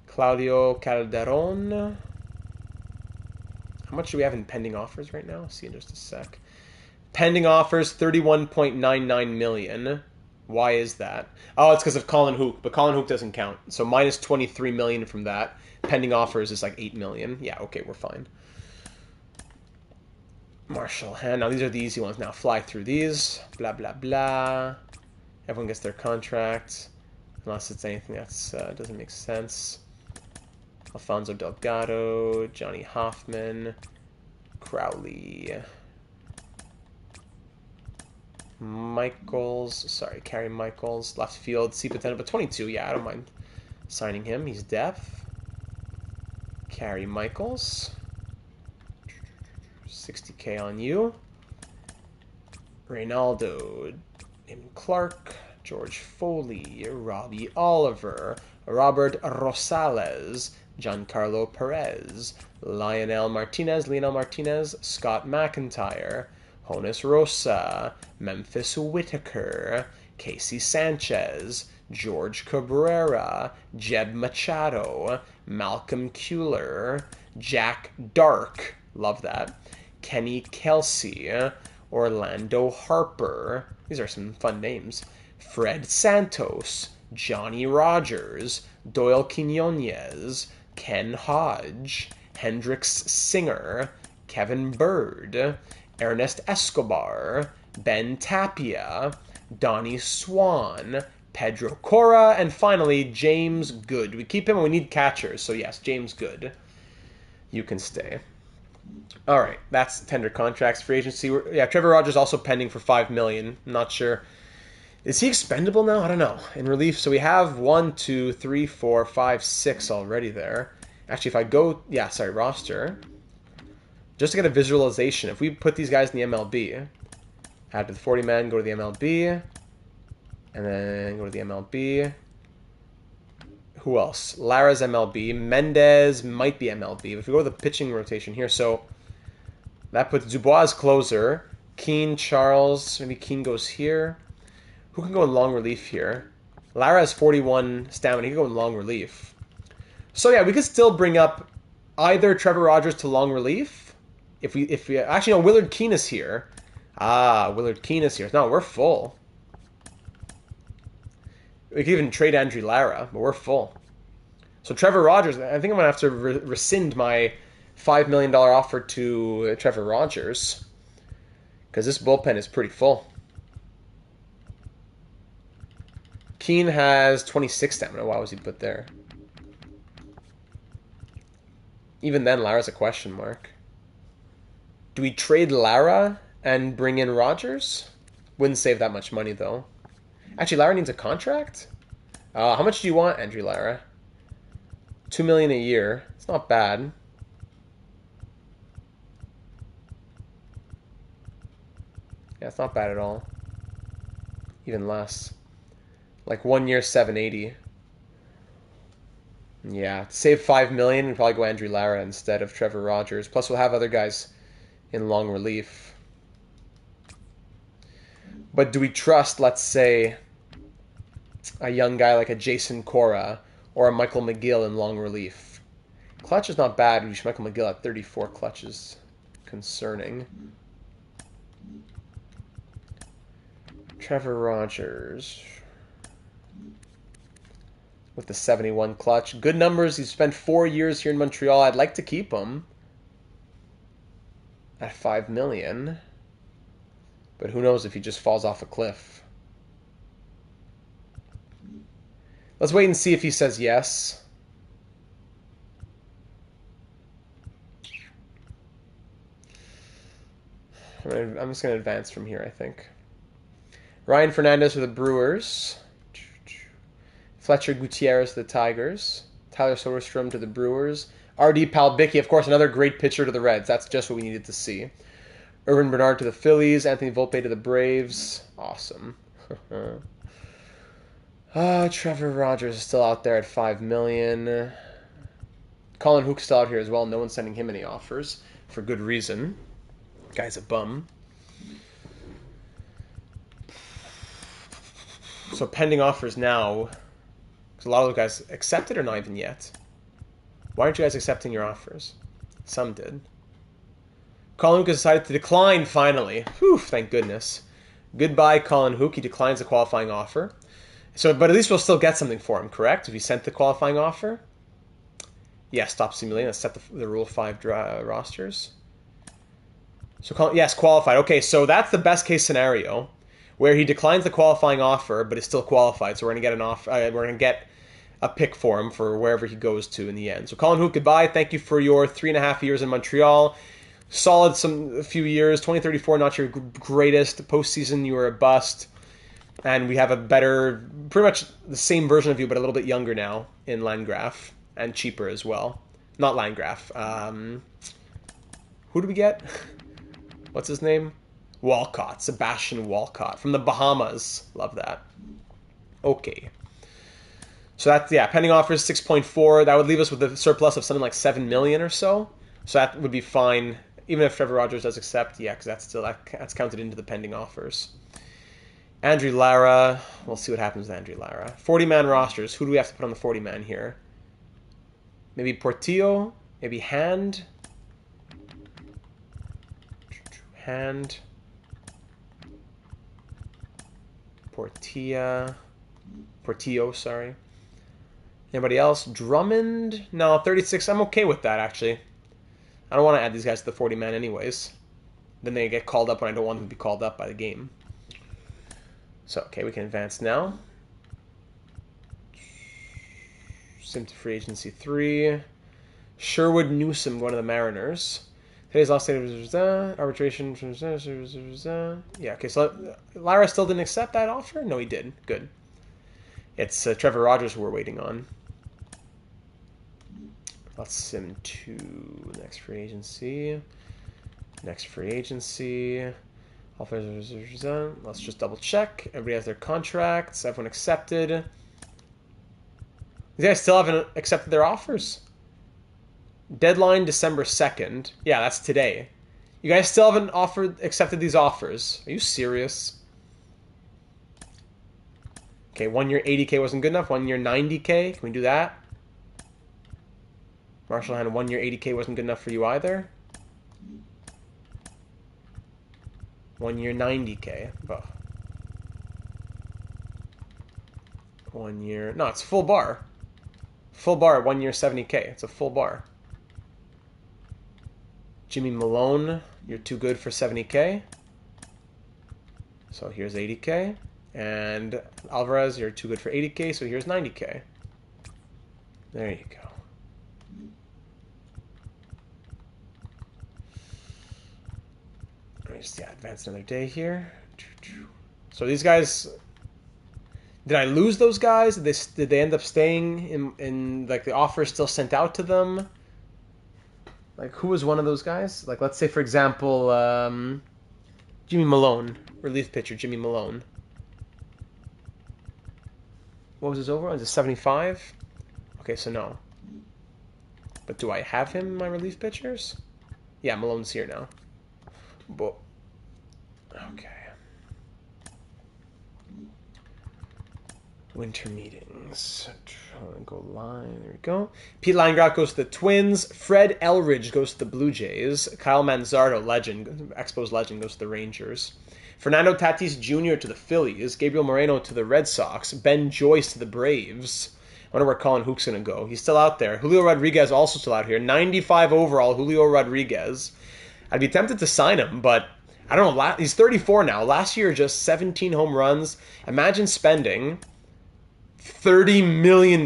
Claudio Calderon. How much do we have in pending offers right now? I'll see in just a sec. Pending offers, 31.99 million. Why is that? Oh, it's because of Colin Hook, but Colin Hook doesn't count. So minus 23 million from that. Pending offers is like 8 million. Yeah, okay, we're fine. Marshall Hand. Now these are the easy ones. Now fly through these. Blah, blah, blah. Everyone gets their contract. Unless it's anything that doesn't make sense. Alfonso Delgado. Johnny Hoffman. Crowley. Carey Michaels, left field, C potential, but 22, yeah, I don't mind signing him. He's depth. Carey Michaels, 60K on you. Reynaldo, Damon Clark, George Foley, Robbie Oliver, Robert Rosales, Giancarlo Perez, Lionel Martinez, Scott McIntyre, Honus Rosa, Memphis Whitaker, Casey Sanchez, George Cabrera, Jeb Machado, Malcolm Kuehler, Jack Dark, love that, Kenny Kelsey, Orlando Harper, these are some fun names, Fred Santos, Johnny Rogers, Doyle Quinones, Ken Hodge, Hendrix Singer, Kevin Bird, Ernest Escobar, Ben Tapia, Donnie Swan, Pedro Cora, and finally, James Good. We keep him and we need catchers, so yes, James Good. You can stay. All right, that's tender contracts, free agency. Yeah, Trevor Rogers also pending for $5 million. I'm not sure. Is he expendable now? I don't know. In relief, so we have 1, 2, 3, 4, 5, 6 already there. Actually, if I go, roster. Just to get a visualization, if we put these guys in the MLB, add to the 40-man, go to the MLB, and then go to the MLB. Who else? Lara's MLB. Mendez might be MLB. If we go to the pitching rotation here, so that puts Dubois as closer. Keane, Charles, maybe Keane goes here. Who can go in long relief here? Lara has 41 stamina. He can go in long relief. So yeah, we could still bring up either Trevor Rogers to long relief. If we actually, no, Willard Keane is here. Willard Keane is here. No, we're full. We could even trade Andrew Lara, but we're full. So Trevor Rogers, I think I'm going to have to rescind my $5 million offer to Trevor Rogers because this bullpen is pretty full. Keane has 26 stamina. Why was he put there? Even then, Lara's a question mark. Do we trade Lara and bring in Rogers? Wouldn't save that much money, though. Actually, Lara needs a contract? How much do you want, Andrew Lara? $2 million a year. It's not bad. Yeah, it's not bad at all. Even less. Like 1 year, 780. Yeah, to save $5 million, we'd probably go Andrew Lara instead of Trevor Rogers. Plus, we'll have other guys in long relief. But do we trust, let's say, a young guy like a Jason Cora or a Michael McGill in long relief? Clutch is not bad. Michael McGill at 34 clutches. Concerning. Trevor Rogers with the 71 clutch. Good numbers. He's spent 4 years here in Montreal. I'd like to keep him at $5 million. But who knows if he just falls off a cliff. Let's wait and see if he says yes. I'm just going to advance from here, I think. Ryan Fernandez for the Brewers. Fletcher Gutierrez to the Tigers. Tyler Soderstrom to the Brewers. R.D. Palbicki, of course, another great pitcher to the Reds. That's just what we needed to see. Irvin Bernard to the Phillies. Anthony Volpe to the Braves. Awesome. Trevor Rogers is still out there at $5 million. Colin Hook's still out here as well. No one's sending him any offers for good reason. Guy's a bum. So pending offers now, because a lot of those guys accepted or not even yet. Why aren't you guys accepting your offers? Some did. Colin Hook has decided to decline finally. Whew, thank goodness. Goodbye, Colin Hook. He declines the qualifying offer. So, but at least we'll still get something for him, correct? If he sent the qualifying offer? Yeah, stop simulating. Let's set the Rule 5 rosters. So, yes, qualified. Okay, so that's the best case scenario, where he declines the qualifying offer, but is still qualified. So we're gonna get an offer. We're gonna get a pick for him for wherever he goes to in the end. So Colin Hook, goodbye. Thank you for your 3.5 years in Montreal. Solid a few years. 2034, not your greatest. Postseason, you were a bust. And we have a better, pretty much the same version of you, but a little bit younger now in Landgraf, and cheaper as well. Not Landgraf. Who do we get? What's his name? Walcott. Sebastian Walcott from the Bahamas. Love that. Okay. So that's, yeah, pending offers 6.4. That would leave us with a surplus of something like 7 million or so. So that would be fine, even if Trevor Rogers does accept. Yeah, because that's counted into the pending offers. Andrew Lara. We'll see what happens with Andrew Lara. 40-man rosters. Who do we have to put on the 40-man here? Maybe Portillo? Maybe Hand? Portillo, sorry. Anybody else? Drummond? No, 36. I'm okay with that, actually. I don't want to add these guys to the 40-man anyways. Then they get called up when I don't want them to be called up by the game. So, okay, we can advance now. Sim to free agency 3. Sherwood Newsom going to the Mariners. Today's last day of arbitration. Yeah, okay, so Lara still didn't accept that offer? No, he did. Good. It's Trevor Rogers who we're waiting on. Let's sim to next free agency. Next free agency. Let's just double check. Everybody has their contracts. Everyone accepted. These guys still haven't accepted their offers. Deadline December 2nd. Yeah, that's today. You guys still haven't accepted these offers. Are you serious? Okay, 1 year 80K wasn't good enough. 1 year 90K. Can we do that? Marshall Hand, 1 year 80K wasn't good enough for you either. 1 year 90K. Oh. 1 year. No, it's full bar. Full bar, 1 year 70K. It's a full bar. Jimmy Malone, you're too good for 70K. So here's 80K. And Alvarez, you're too good for 80K, so here's 90K. There you go. Let me just advance another day here. So these guys, did I lose those guys? Did they end up staying in like the offer still sent out to them? Like, who was one of those guys? Like, let's say, for example, Jimmy Malone, relief pitcher, Jimmy Malone. What was his overall? Is it 75? Okay, so no. But do I have him in my relief pitchers? Yeah, Malone's here now. But, okay. Winter meetings. Go line. There we go. Pete Landgraf goes to the Twins. Fred Elridge goes to the Blue Jays. Kyle Manzardo, legend, Expos legend, goes to the Rangers. Fernando Tatis Jr. to the Phillies. Gabriel Moreno to the Red Sox. Ben Joyce to the Braves. I wonder where Colin Hook's going to go. He's still out there. Julio Rodriguez also still out here. 95 overall, Julio Rodriguez. I'd be tempted to sign him, but I don't know. He's 34 now. Last year, just 17 home runs. Imagine spending $30 million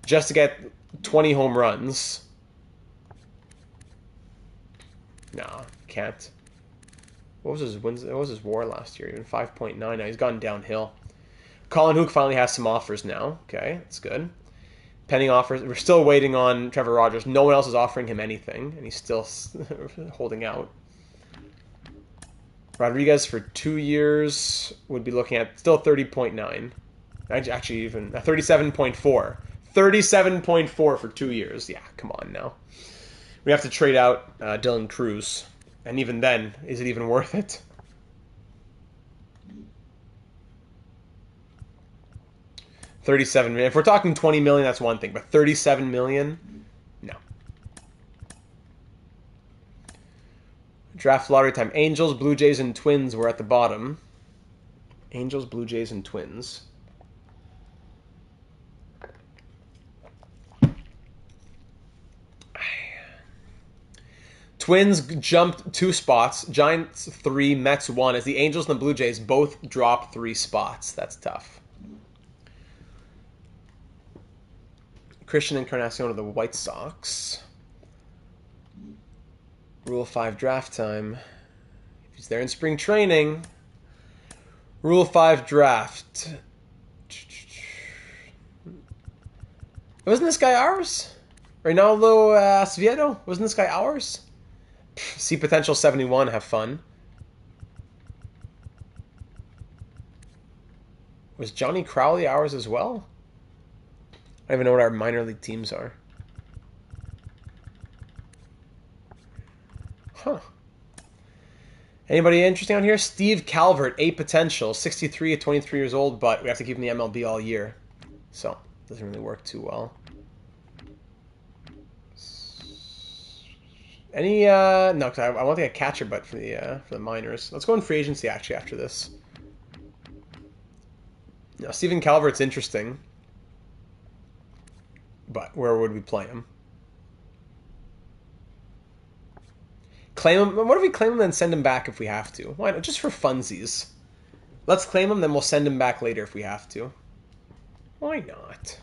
just to get 20 home runs. No, can't. What was his wins? What was his WAR last year? Even 5.9. Now he's gone downhill. Colin Hook finally has some offers now. Okay, that's good. Pending offers. We're still waiting on Trevor Rogers. No one else is offering him anything, and he's still holding out. Rodriguez for 2 years would be looking at still 30.9. Actually, even 37.4. 37.4 for 2 years. Yeah, come on now. We have to trade out Dylan Cruz. And even then, is it even worth it? $37 million. If we're talking $20 million, that's one thing. But $37 million? No. Draft lottery time. Angels, Blue Jays, and Twins were at the bottom. Angels, Blue Jays, and Twins. Twins jumped 2 spots. Giants 3, Mets 1. As the Angels and the Blue Jays both dropped 3 spots. That's tough. Christian Encarnacion to the White Sox. Rule 5 draft time. If he's there in spring training. Rule 5 draft. Wasn't this guy ours? Reynaldo Acevedo? Wasn't this guy ours? See potential 71. Have fun. Was Johnny Crowley ours as well? I don't even know what our minor league teams are. Huh. Anybody interesting on here? Steve Calvert, A potential, 63 at 23 years old, but we have to keep him in the MLB all year. So, doesn't really work too well. Any, no, because I want to get a catcher, but for the minors. Let's go in free agency, actually, after this. Now, Steven Calvert's interesting. But where would we play him? Claim him. What if we claim him and then send him back if we have to? Why not? Just for funsies. Let's claim him, then we'll send him back later if we have to. Why not?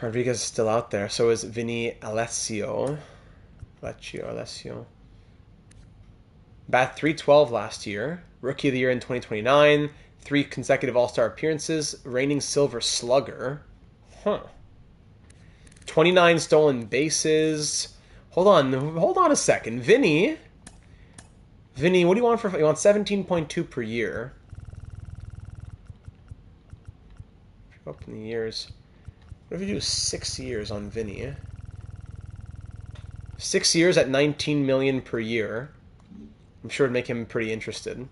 Rodriguez is still out there. So is Vinny Alessio. Alessio. Bat 312 last year. Rookie of the year in 2029. 3 consecutive All-Star appearances. Reigning Silver Slugger. Huh. 29 stolen bases. Hold on a second. Vinny, what do you want for... You want 17.2 per year. Up in the years. What if you do 6 years on Vinny? 6 years at $19 million per year. I'm sure it'd make him pretty interested.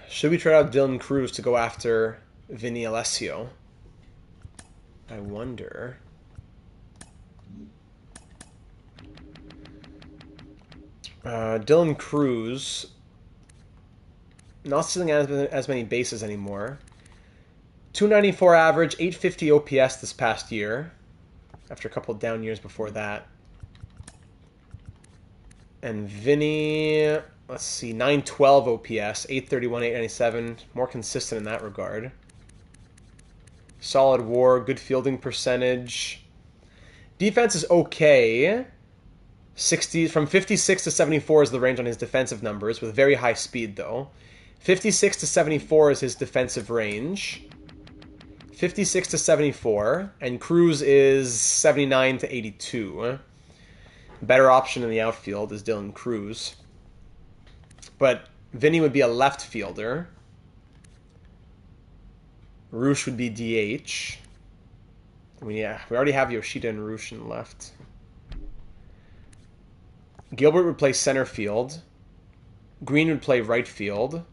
Should we try out Dylan Cruz to go after Vinny Alessio? I wonder. Dylan Cruz, not stealing as many bases anymore. 294 average, 850 OPS this past year, after a couple down years before that. And Vinny, let's see, 912 OPS, 831, 897, more consistent in that regard. Solid WAR, good fielding percentage. Defense is okay. 60 from 56 to 74 is the range on his defensive numbers, with very high speed though. 56 to 74 is his defensive range. 56 to 74, and Cruz is 79 to 82. Better option in the outfield is Dylan Cruz. But Vinny would be a left fielder. Roosh would be DH. We already have Yoshida and Roosh in left. Gilbert would play center field. Green would play right field.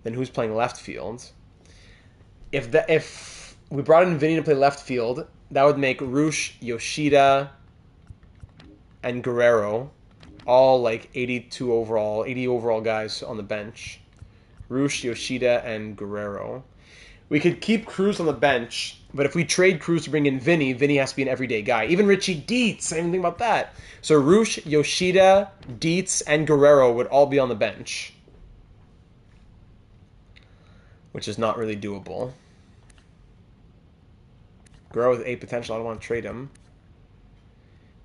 Then who's playing left field? If we brought in Vinny to play left field, that would make Roosh, Yoshida, and Guerrero all like 80 overall guys on the bench. Roosh, Yoshida, and Guerrero. We could keep Cruz on the bench, but if we trade Cruz to bring in Vinny, Vinny has to be an everyday guy. Even Richie Dietz, I didn't think about that. So Roosh, Yoshida, Dietz, and Guerrero would all be on the bench, which is not really doable. Guerrero with 8 potential, I don't want to trade him.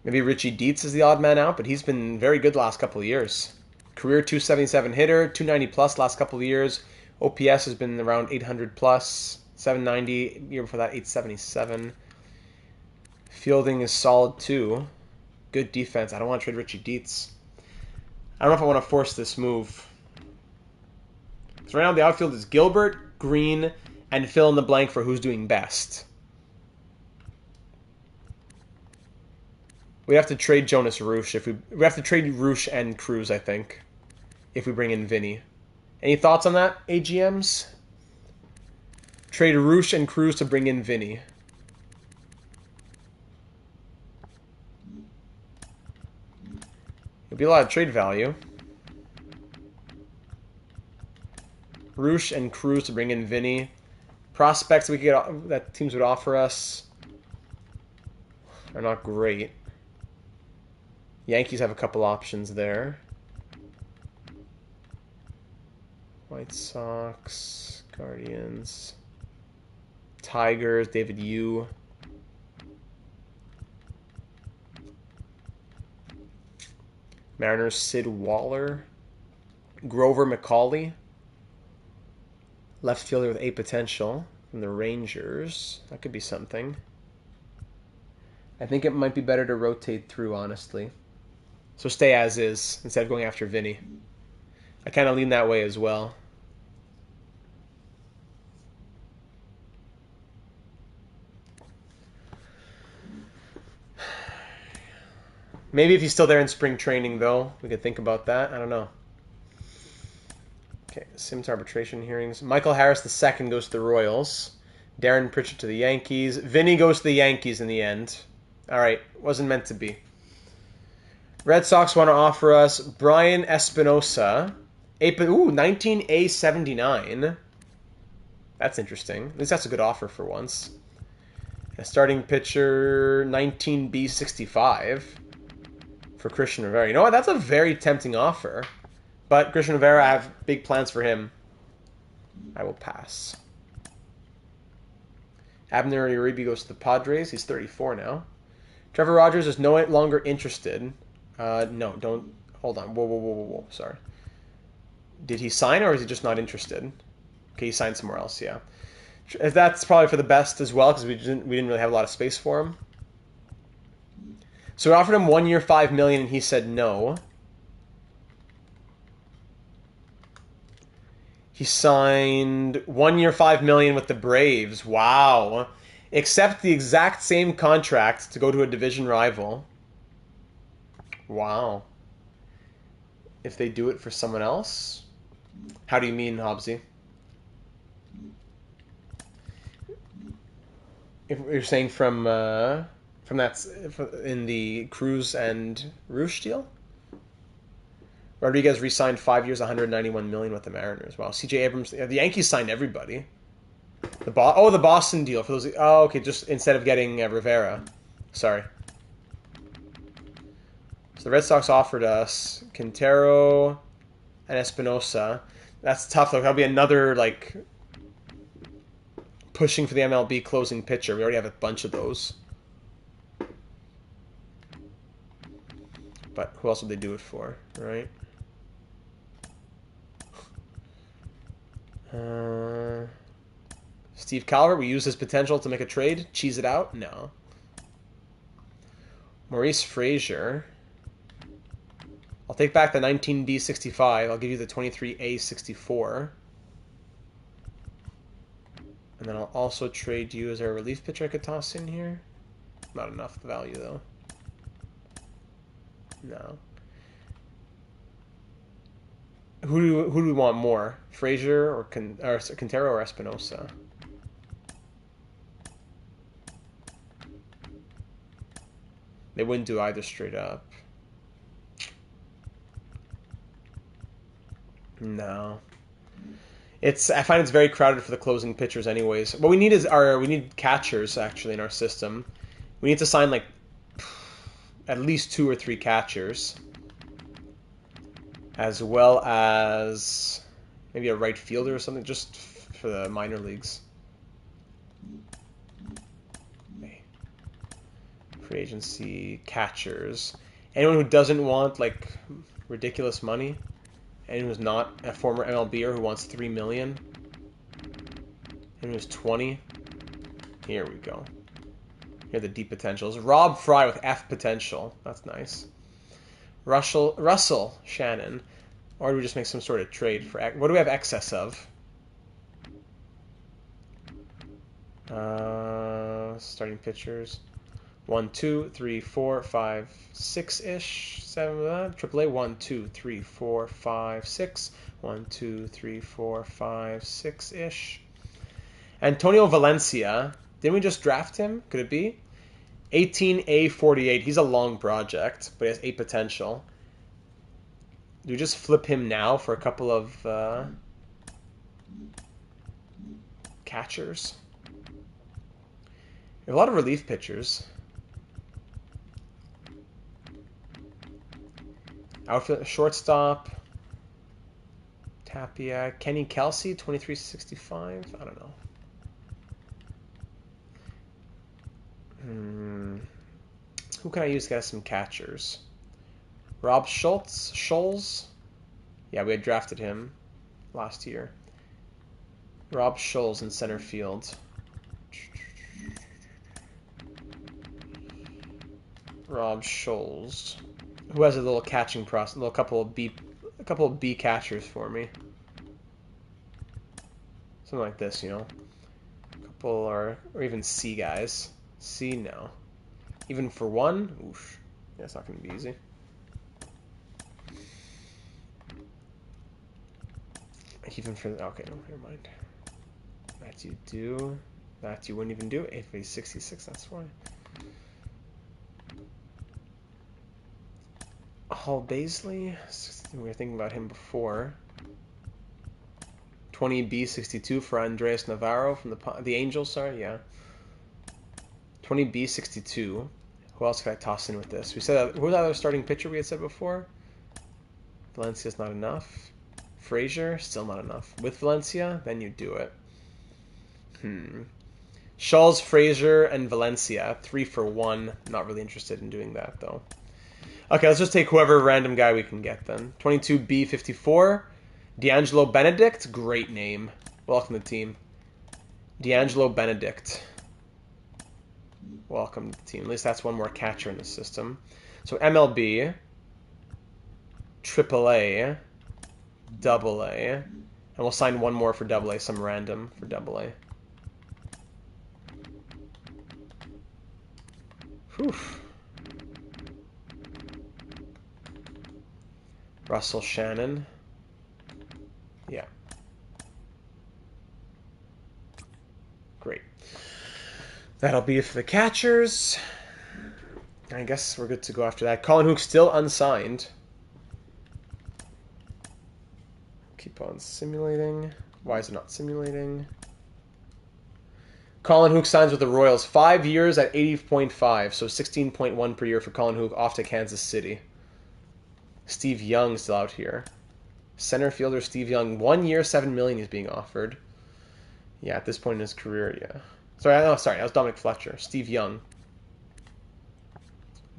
Maybe Richie Dietz is the odd man out, but he's been very good the last couple of years. Career 277 hitter, 290 plus last couple of years. OPS has been around 800 plus, 790. Year before that, 877. Fielding is solid too. Good defense. I don't want to trade Richie Dietz. I don't know if I want to force this move. So right now the outfield is Gilbert, Green, and fill in the blank for who's doing best. We have to trade Jonas Roosh if we have to trade Roosh and Cruz, I think, if we bring in Vinny. Any thoughts on that, AGMs? Trade Roosh and Cruz to bring in Vinny. It'd be a lot of trade value. Roosh and Cruz to bring in Vinny. Prospects we could get that teams would offer us are not great. Yankees have a couple options there. White Sox, Guardians, Tigers, David Yu. Mariners, Sid Waller. Grover McCauley. Left fielder with 8 potential from the Rangers. That could be something. I think it might be better to rotate through, honestly. So stay as is instead of going after Vinny. I kind of lean that way as well. Maybe if he's still there in spring training, though, we could think about that. I don't know. Okay, Sims arbitration hearings. Michael Harris II goes to the Royals. Darren Pritchard to the Yankees. Vinny goes to the Yankees in the end. All right, wasn't meant to be. Red Sox want to offer us Brian Espinosa. 19A79. That's interesting. At least that's a good offer for once. A starting pitcher, 19B65 for Christian Rivera. You know what? That's a very tempting offer. But Christian Rivera, I have big plans for him. I will pass. Abner Uribe goes to the Padres. He's 34 now. Trevor Rogers is no longer interested. No, don't. Hold on. Whoa. Sorry. Did he sign or is he just not interested? Okay, he signed somewhere else, yeah. That's probably for the best as well because we didn't really have a lot of space for him. So we offered him 1 year, $5 million, and he said no. He signed 1 year, $5 million with the Braves. Wow. Accept the exact same contract to go to a division rival. Wow. If they do it for someone else? How do you mean, Hobbsy? If you're saying from that in the Cruz and Roosh deal? Rodriguez re-signed 5 years, $191 million with the Mariners. Wow. CJ Abrams. The Yankees signed everybody. The Boston deal for those. Oh, okay. Just instead of getting Rivera. Sorry. So the Red Sox offered us Quintero and Espinosa. That's tough though. That'll be another like pushing for the MLB closing pitcher. We already have a bunch of those. But who else would they do it for, right? Steve Calvert, we use his potential to make a trade. Cheese it out? No. Maurice Frazier. I'll take back the 19B65. I'll give you the 23A64. And then I'll also trade you as our relief pitcher I could toss in here. Not enough value, though. No. Who do we want more? Frazier or Quintero or Espinosa? They wouldn't do either straight up. No. I find it's very crowded for the closing pitchers anyways. What we need is we need catchers actually in our system. We need to sign like at least 2 or 3 catchers, as well as maybe a right fielder or something, just for the minor leagues. Free agency catchers. Anyone who doesn't want like ridiculous money, anyone who's not a former MLBer who wants $3 million, anyone who's 20. Here we go. Here are the deep potentials. Rob Fry with F potential. That's nice. Russell Shannon. Or do we just make some sort of trade for... What do we have excess of? Starting pitchers. 1, 2, 3, 4, 5, 6-ish. 7. AAA. 1, 2, 3, 4, 5, 6. 1, 2, 3, 4, 5, 6-ish. Antonio Valencia. Didn't we just draft him? Could it be? 18A48. He's a long project, but he has 8 potential. Do we just flip him now for a couple of catchers? We have a lot of relief pitchers. Outfield, shortstop. Tapia. Kenny Kelsey, 2365. I don't know. Who can I use to get some catchers? Rob Scholes? Yeah, we had drafted him last year. Rob Scholes in center field. Rob Scholes. Who has a little catching process? A couple of B catchers for me. Something like this, you know. A couple or even C guys. C, no. Even for 1? Oof. Yeah, it's not going to be easy. Even for... Okay, no, never mind. That you do. That you wouldn't even do. AFA 66, that's why. Hall Baisley. We were thinking about him before. 20B62 for Andres Navarro from the Angels, sorry, yeah. 20B62. Who else could I toss in with this? We said, who was that other starting pitcher we had said before? Valencia's not enough. Frazier, still not enough. With Valencia, then you do it. Schultz, Frazier, and Valencia. 3 for 1. Not really interested in doing that, though. Okay, let's just take whoever random guy we can get, then. 22B54. D'Angelo Benedict. Great name. Welcome to the team. D'Angelo Benedict. Welcome to the team. At least that's one more catcher in the system. So MLB, AAA, AA, and we'll sign one more for AA, some random for AA. Whew. Russell Shannon. Yeah. Great. That'll be it for the catchers. I guess we're good to go after that. Colin Hook still unsigned. Keep on simulating. Why is it not simulating? Colin Hook signs with the Royals. 5 years at 80.5, so 16.1 per year for Colin Hook, off to Kansas City. Steve Young still out here. Center fielder Steve Young. 1 year, $7 million he's being offered. Yeah, at this point in his career, yeah. Sorry, that was Dominic Fletcher. Steve Young.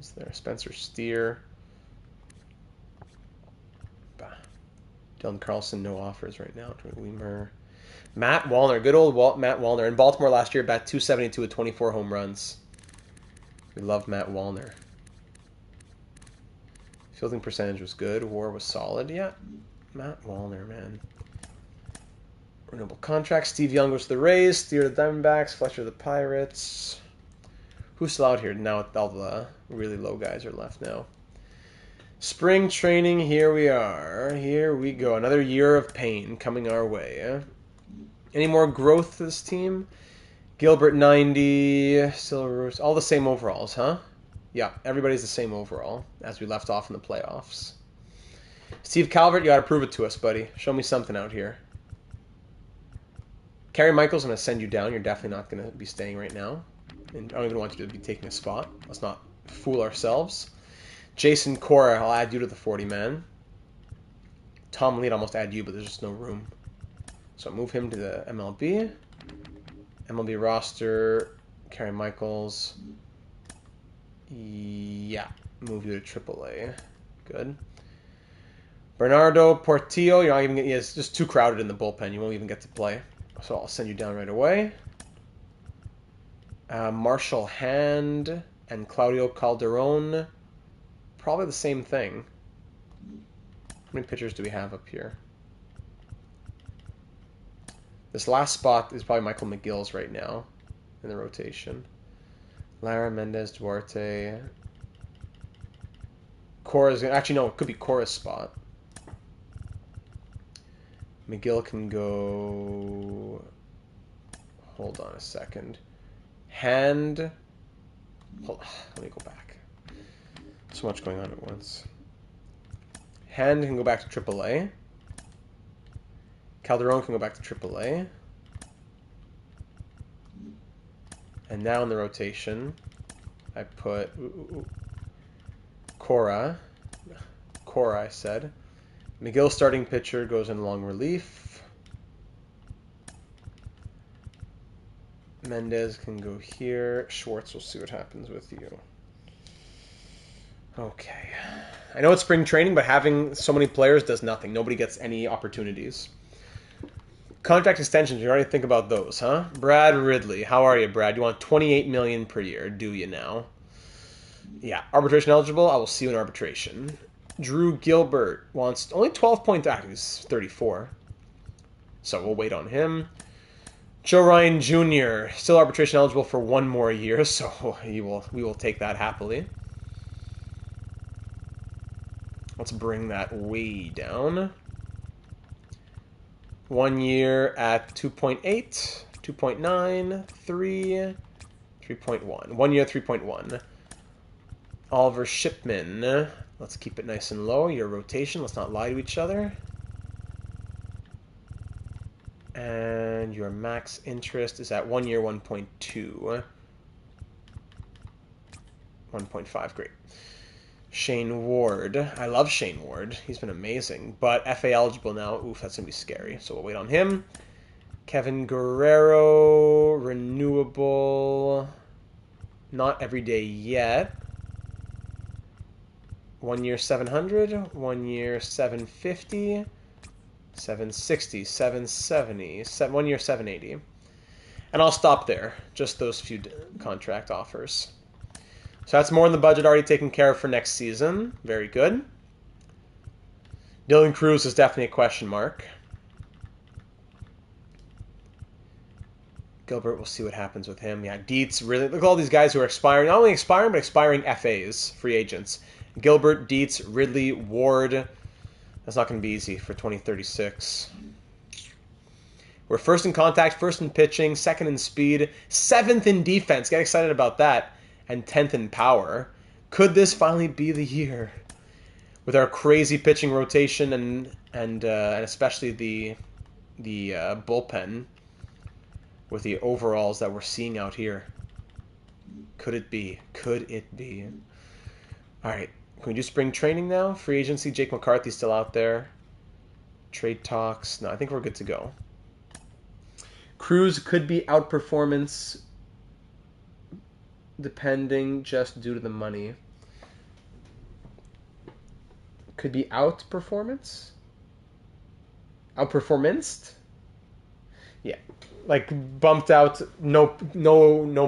Is there Spencer Steer? Bah. Dylan Carlson, no offers right now. Weimer. Matt Wallner, good old Matt Wallner. In Baltimore last year, bat 272 with 24 home runs. We love Matt Wallner. Fielding percentage was good. WAR was solid. Yeah, Matt Wallner, man. Renewable contract. Steve Young goes to the Rays. Steer to the Diamondbacks. Fletcher to the Pirates. Who's still out here? Now all the really low guys are left now. Spring training. Here we are. Here we go. Another year of pain coming our way. Any more growth to this team? Gilbert 90. Still all the same overalls, huh? Yeah, everybody's the same overall as we left off in the playoffs. Steve Calvert, you got to prove it to us, buddy. Show me something out here. Kerry Michaels, I'm going to send you down. You're definitely not going to be staying right now. And I don't even want you to be taking a spot. Let's not fool ourselves. Jason Cora, I'll add you to the 40-man. Tom Lead, I'll almost add you, but there's just no room. So I'll move him to the MLB. MLB roster, Kerry Michaels. Yeah, move you to AAA. Good. Bernardo Portillo, you're not even getting, it's just too crowded in the bullpen. You won't even get to play. So I'll send you down right away. Marshall Hand and Claudio Calderon, probably the same thing. How many pitchers do we have up here? This last spot is probably Michael McGill's right now in the rotation. Lara, Mendez, Duarte. Cora's gonna, actually no, it could be Cora's spot. McGill can go. Hold on a second. Hand. Hold on, let me go back. So much going on at once. Hand can go back to AAA. Calderon can go back to AAA. And now in the rotation, I put Cora. Cora, I said. McGill, starting pitcher, goes in long relief. Mendez can go here. Schwartz, we'll see what happens with you. Okay. I know it's spring training, but having so many players does nothing. Nobody gets any opportunities. Contract extensions, you already think about those, huh? Brad Ridley. How are you, Brad? You want $28 million per year, do you now? Yeah. Arbitration eligible? I will see you in arbitration. Drew Gilbert wants only 12 he's 34. So we'll wait on him. Joe Ryan Jr. still arbitration eligible for 1 more year, so we will take that happily. Let's bring that way down. 1 year at 2.8, 2.9, 3, 3.1. 1 year, 3.1. Oliver Shipman. Let's keep it nice and low. Your rotation. Let's not lie to each other. And your max interest is at 1 year, 1.2. 1.5. Great. Shane Ward. I love Shane Ward. He's been amazing. But FA eligible now. Oof, that's going to be scary. So we'll wait on him. Kevin Guerrero. Renewable. Not every day yet. 1 year 700. 1 year 750. 760. 770. 1 year 780. And I'll stop there. Just those few contract offers. So that's more in the budget already taken care of for next season. Very good. Dylan Cruz is definitely a question mark. Gilbert, we'll see what happens with him. Yeah, Dietz, really. Look at all these guys who are expiring. Not only expiring, but expiring FAs, free agents. Gilbert, Dietz, Ridley, Ward. That's not going to be easy for 2036. We're first in contact, first in pitching, second in speed, 7th in defense. Get excited about that. And 10th in power. Could this finally be the year? With our crazy pitching rotation and especially the bullpen with the overalls that we're seeing out here. Could it be? Could it be? All right. Can we do spring training now? Free agency. Jake McCarthy's still out there. Trade talks. No, I think we're good to go. Cruz could be outperformance depending just due to the money. Could be outperformance? Outperformanced? Yeah. Like bumped out no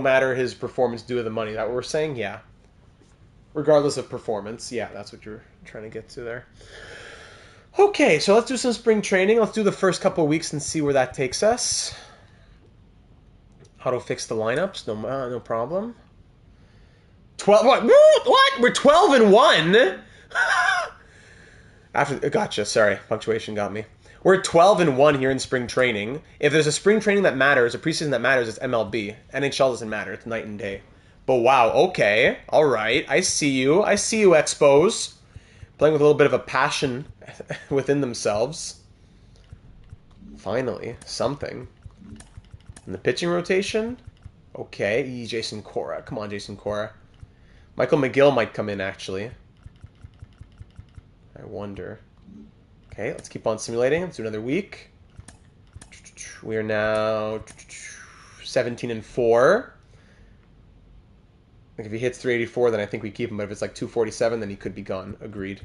matter his performance due to the money. Is that what we're saying? Yeah. Regardless of performance. Yeah, that's what you're trying to get to there. Okay, so let's do some spring training. Let's do the first couple of weeks and see where that takes us. Auto fix the lineups. No problem. 12 what? We're 12-1? Gotcha, sorry. Punctuation got me. We're 12-1 here in spring training. If there's a spring training that matters, a preseason that matters, it's MLB. NHL doesn't matter. It's night and day. But wow, okay. All right. I see you. I see you, Expos. Playing with a little bit of a passion within themselves. Finally, something. In the pitching rotation, okay, Jason Cora. Come on, Jason Cora. Michael McGill might come in, actually. I wonder. Okay, let's keep on simulating. Let's do another week. We are now 17-4. Like if he hits 384, then I think we keep him. But if it's like 247, then he could be gone. Agreed.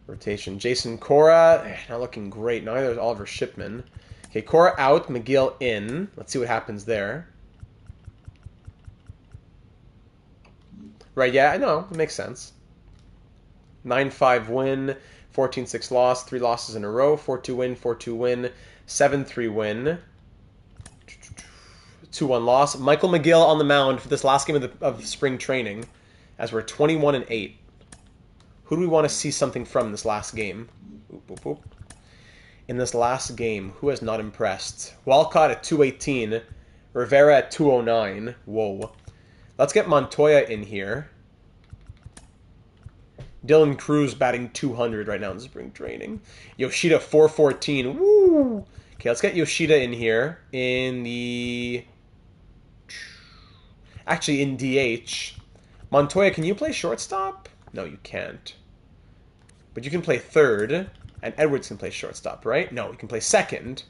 Rotation. Jason Cora, not looking great. Neither is Oliver Shipman. Okay, Cora out, McGill in. Let's see what happens there. Right, yeah, I know. It makes sense. 9-5 win, 14-6 loss, 3 losses in a row, 4-2 win, 4-2 win, 7-3 win, 2-1 loss. Michael McGill on the mound for this last game of spring training, as we're 21-8. Who do we want to see something from in this last game? Oop, oop, oop. In this last game, who has not impressed? Walcott at 218, Rivera at 209. Whoa. Let's get Montoya in here. Dylan Cruz batting 200 right now in spring training. Yoshida 414. Woo! Okay, let's get Yoshida in here in the... Actually, in DH. Montoya, can you play shortstop? No, you can't. But you can play third, and Edwards can play shortstop, right? No, he can play second.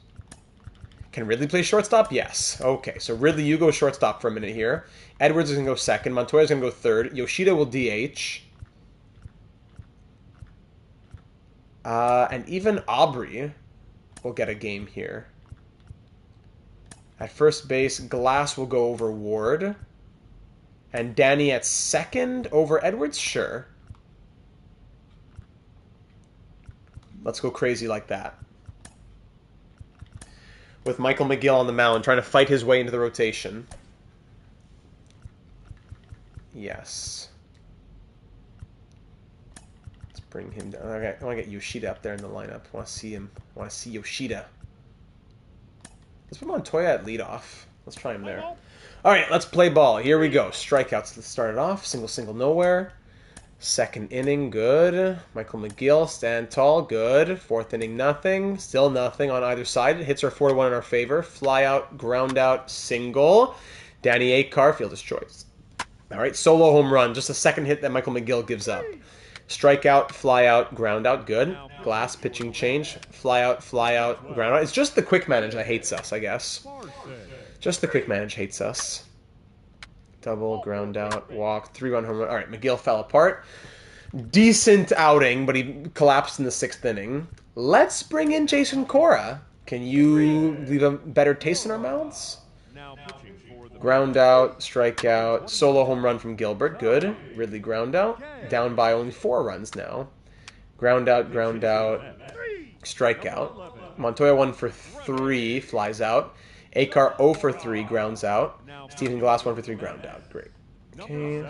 Can Ridley play shortstop? Yes. Okay, so Ridley, you go shortstop for a minute here. Edwards is going to go second. Montoya's going to go third. Yoshida will DH. And even Aubrey will get a game here. At first base, Glass will go over Ward. And Danny at second over Edwards? Sure. Let's go crazy like that. With Michael McGill on the mound, trying to fight his way into the rotation. Yes. Let's bring him down. Okay, I want to get Yoshida up there in the lineup. I want to see him. I want to see Yoshida. Let's put Montoya at leadoff. Let's try him there. All right, let's play ball. Here we go. Strikeouts. Let's start it off. Single, nowhere. Second inning, good. Michael McGill, stand tall, good. Fourth inning, nothing. Still nothing on either side. Hits are 4-1 in our favor. Fly out, ground out, single. Danny Akar, fielder's choice. All right, solo home run. Just a second hit that Michael McGill gives up. Strikeout, fly out, ground out, good. Glass pitching change. Fly out, ground out. It's just the quick manage that hates us, I guess. Just the quick manage hates us. Double, ground out, walk, 3-run home run. All right, McGill fell apart. Decent outing, but he collapsed in the 6th inning. Let's bring in Jason Cora. Can you leave a better taste in our mouths? Ground out, strikeout, solo home run from Gilbert. Good. Ridley ground out. Down by only 4 runs now. Ground out, strikeout. Montoya 1 for 3, flies out. Akar 0 for 3, grounds out. Stephen Glass 1 for 3, ground out. Great. Okay.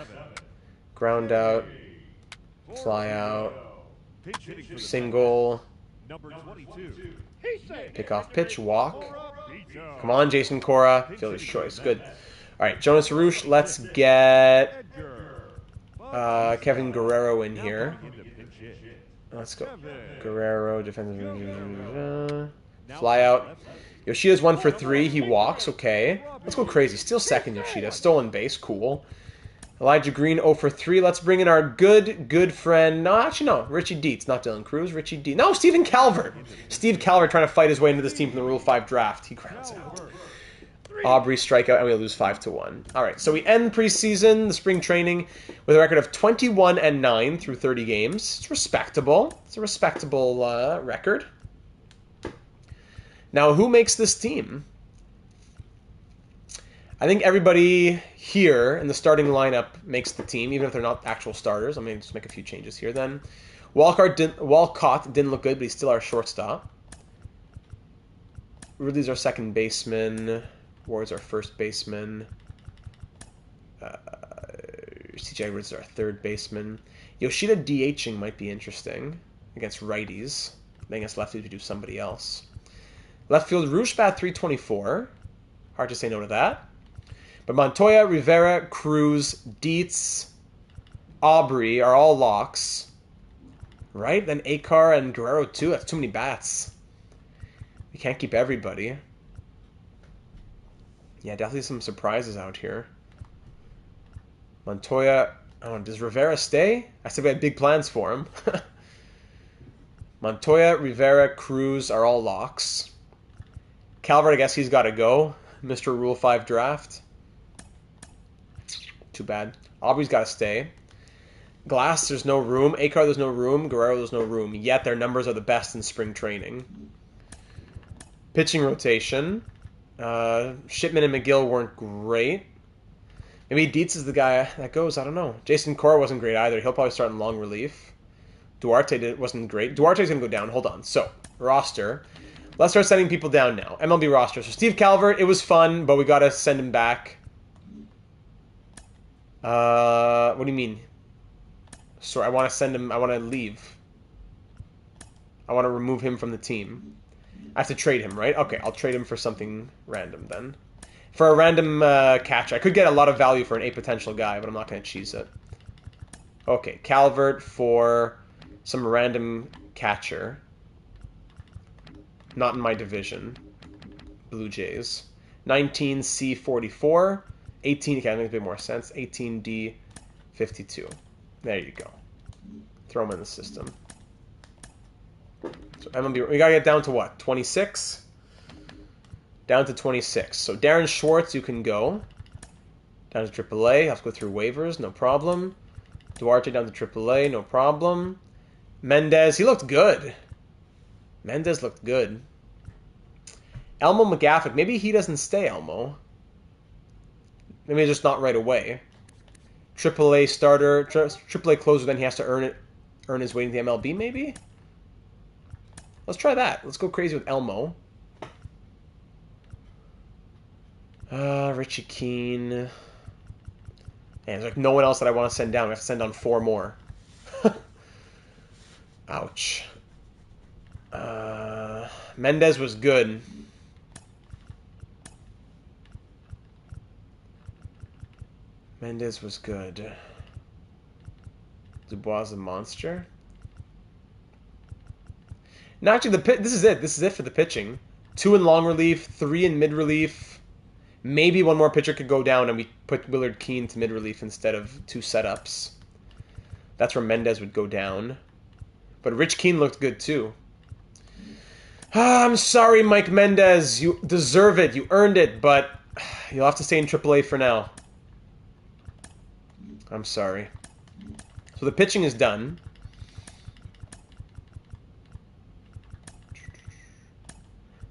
Ground out. Fly out. Single. Pick off pitch. Walk. Come on, Jason Cora. Fielder's choice. Good. All right, Jonas Roosh. Let's get Kevin Guerrero in here. Let's go. Guerrero, defensive. Fly out. Yoshida's 1 for 3. He walks. Okay. Let's go crazy. Steal second, Yoshida. Stolen base. Cool. Elijah Green 0 for 3. Let's bring in our good friend. No, actually, no. Richie Dietz. Not Dylan Cruz. Richie Dietz. No, Stephen Calvert. Steve Calvert trying to fight his way into this team from the Rule 5 draft. He grounds out. Aubrey strikeout, and we lose 5-1. All right, so we end preseason, the spring training, with a record of 21-9 through 30 games. It's respectable. It's a respectable record. Now, who makes this team? I think everybody here in the starting lineup makes the team, even if they're not actual starters. I'm going to just make a few changes here then. Walcott didn't look good, but he's still our shortstop. Ridley's our second baseman. Ward's our first baseman. CJ Edwards is our third baseman. Yoshida DHing might be interesting against righties. I guess lefties we do somebody else. Left field, Roosh bat 324. Hard to say no to that. But Montoya, Rivera, Cruz, Dietz, Aubrey are all locks. Right? Then Akar and Guerrero too. That's too many bats. We can't keep everybody. Yeah, definitely some surprises out here. Montoya. Oh, does Rivera stay? I said we had big plans for him. Montoya, Rivera, Cruz are all locks. Calvert, I guess he's got to go. Mr. Rule 5 draft. Too bad. Aubrey's got to stay. Glass, there's no room. Acar, there's no room. Guerrero, there's no room. Yet their numbers are the best in spring training. Pitching rotation. Shipman and McGill weren't great. Maybe Dietz is the guy that goes. I don't know. Jason Cora wasn't great either. He'll probably start in long relief. Duarte wasn't great. Duarte's going to go down. Hold on. So, roster. Let's start sending people down now. MLB roster. So, Steve Calvert, it was fun, but we got to send him back. What do you mean? Sorry, I want to send him. I want to leave. I want to remove him from the team. I have to trade him, right? Okay, I'll trade him for something random then. For a random catcher. I could get a lot of value for an A potential guy, but I'm not going to cheese it. Okay, Calvert for some random catcher. Not in my division. Blue Jays. 19C44. 18, okay, that makes a bit more sense. 18D52. There you go. Throw him in the system. So MLB, we gotta get down to what? 26? Down to 26. So Darren Schwartz, you can go. Down to AAA. I'll have to go through waivers, no problem. Duarte down to AAA, no problem. Mendez, he looked good. Mendez looked good. Elmo McGaffick, maybe he doesn't stay, Elmo. Maybe just not right away. AAA starter, AAA closer, then he has to earn his way into the MLB, maybe? Let's try that. Let's go crazy with Elmo. Richie Keene. And there's like no one else that I want to send down. We have to send down 4 more. Ouch. Mendez was good. Mendez was good. Dubois is a monster. No, actually, this is it. This is it for the pitching. 2 in long relief, 3 in mid relief. Maybe one more pitcher could go down, and we put Willard Keene to mid relief instead of 2 setups. That's where Mendez would go down. But Rich Keene looked good too. I'm sorry, Mike Mendez. You deserve it. You earned it, but you'll have to stay in AAA for now. I'm sorry. So the pitching is done.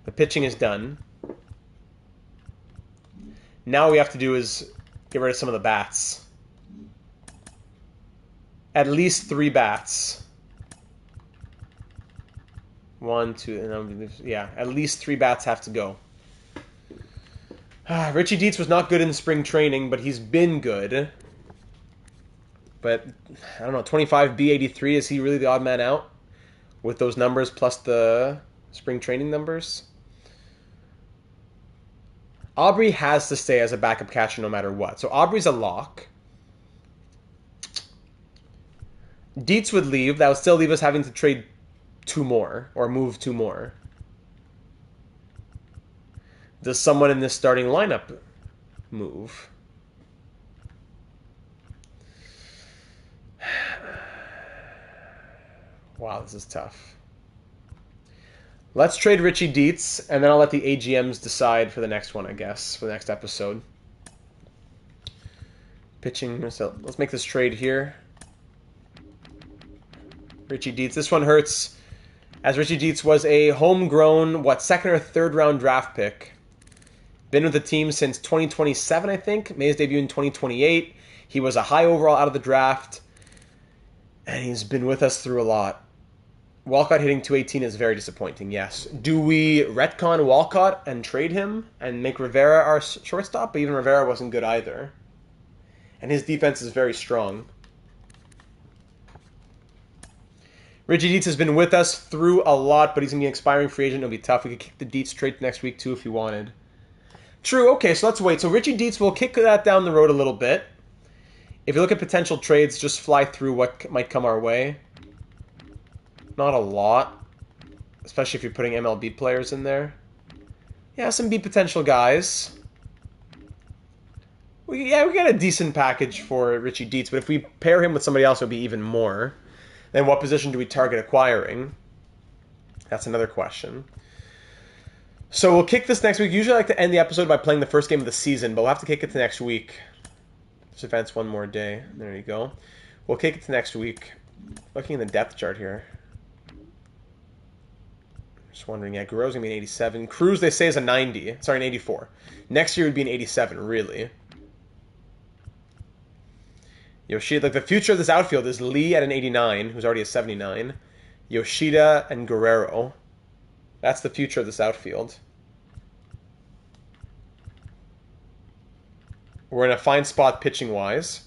The pitching is done. Now we have to do is get rid of some of the bats. At least 3 bats. 1, 2, and yeah, at least 3 bats have to go. Richie Dietz was not good in spring training, but he's been good. But, I don't know, 25B83, is he really the odd man out? With those numbers plus the spring training numbers? Aubrey has to stay as a backup catcher no matter what. So Aubrey's a lock. Dietz would leave. That would still leave us having to trade 2 more, or move 2 more. Does someone in this starting lineup move? Wow, this is tough. Let's trade Richie Dietz, and then I'll let the AGMs decide for the next one, I guess, for the next episode. Pitching, so let's make this trade here. Richie Dietz. This one hurts, as Richie Dietz was a homegrown, 2nd or 3rd round draft pick. Been with the team since 2027, I think. Made his debut in 2028. He was a high overall out of the draft, and he's been with us through a lot. Walcott hitting 218 is very disappointing, yes. Do we retcon Walcott and trade him and make Rivera our shortstop? But even Rivera wasn't good either. And his defense is very strong. Richie Dietz has been with us through a lot, but he's going to be an expiring free agent. It'll be tough. We could kick the Dietz trade next week, too, if you wanted. True, okay, so let's wait. So Richie Dietz, will kick that down the road a little bit. If you look at potential trades, just fly through what might come our way. Not a lot. especially if you're putting MLB players in there. Yeah, some B potential guys. We got a decent package for Richie Dietz, but if we pair him with somebody else, it would be even more. Then what position do we target acquiring? That's another question. So we'll kick this next week. Usually I like to end the episode by playing the first game of the season, but we'll have to kick it to next week. Just advance one more day. There you go. We'll kick it to next week. Looking in the depth chart here. Just wondering, yeah, Guerrero's going to be an 87. Cruz, they say, is a 90. Sorry, an 84. Next year would be an 87, really. Yoshida, like the future of this outfield is Lee at an 89, who's already a 79. Yoshida and Guerrero. That's the future of this outfield. We're in a fine spot pitching-wise.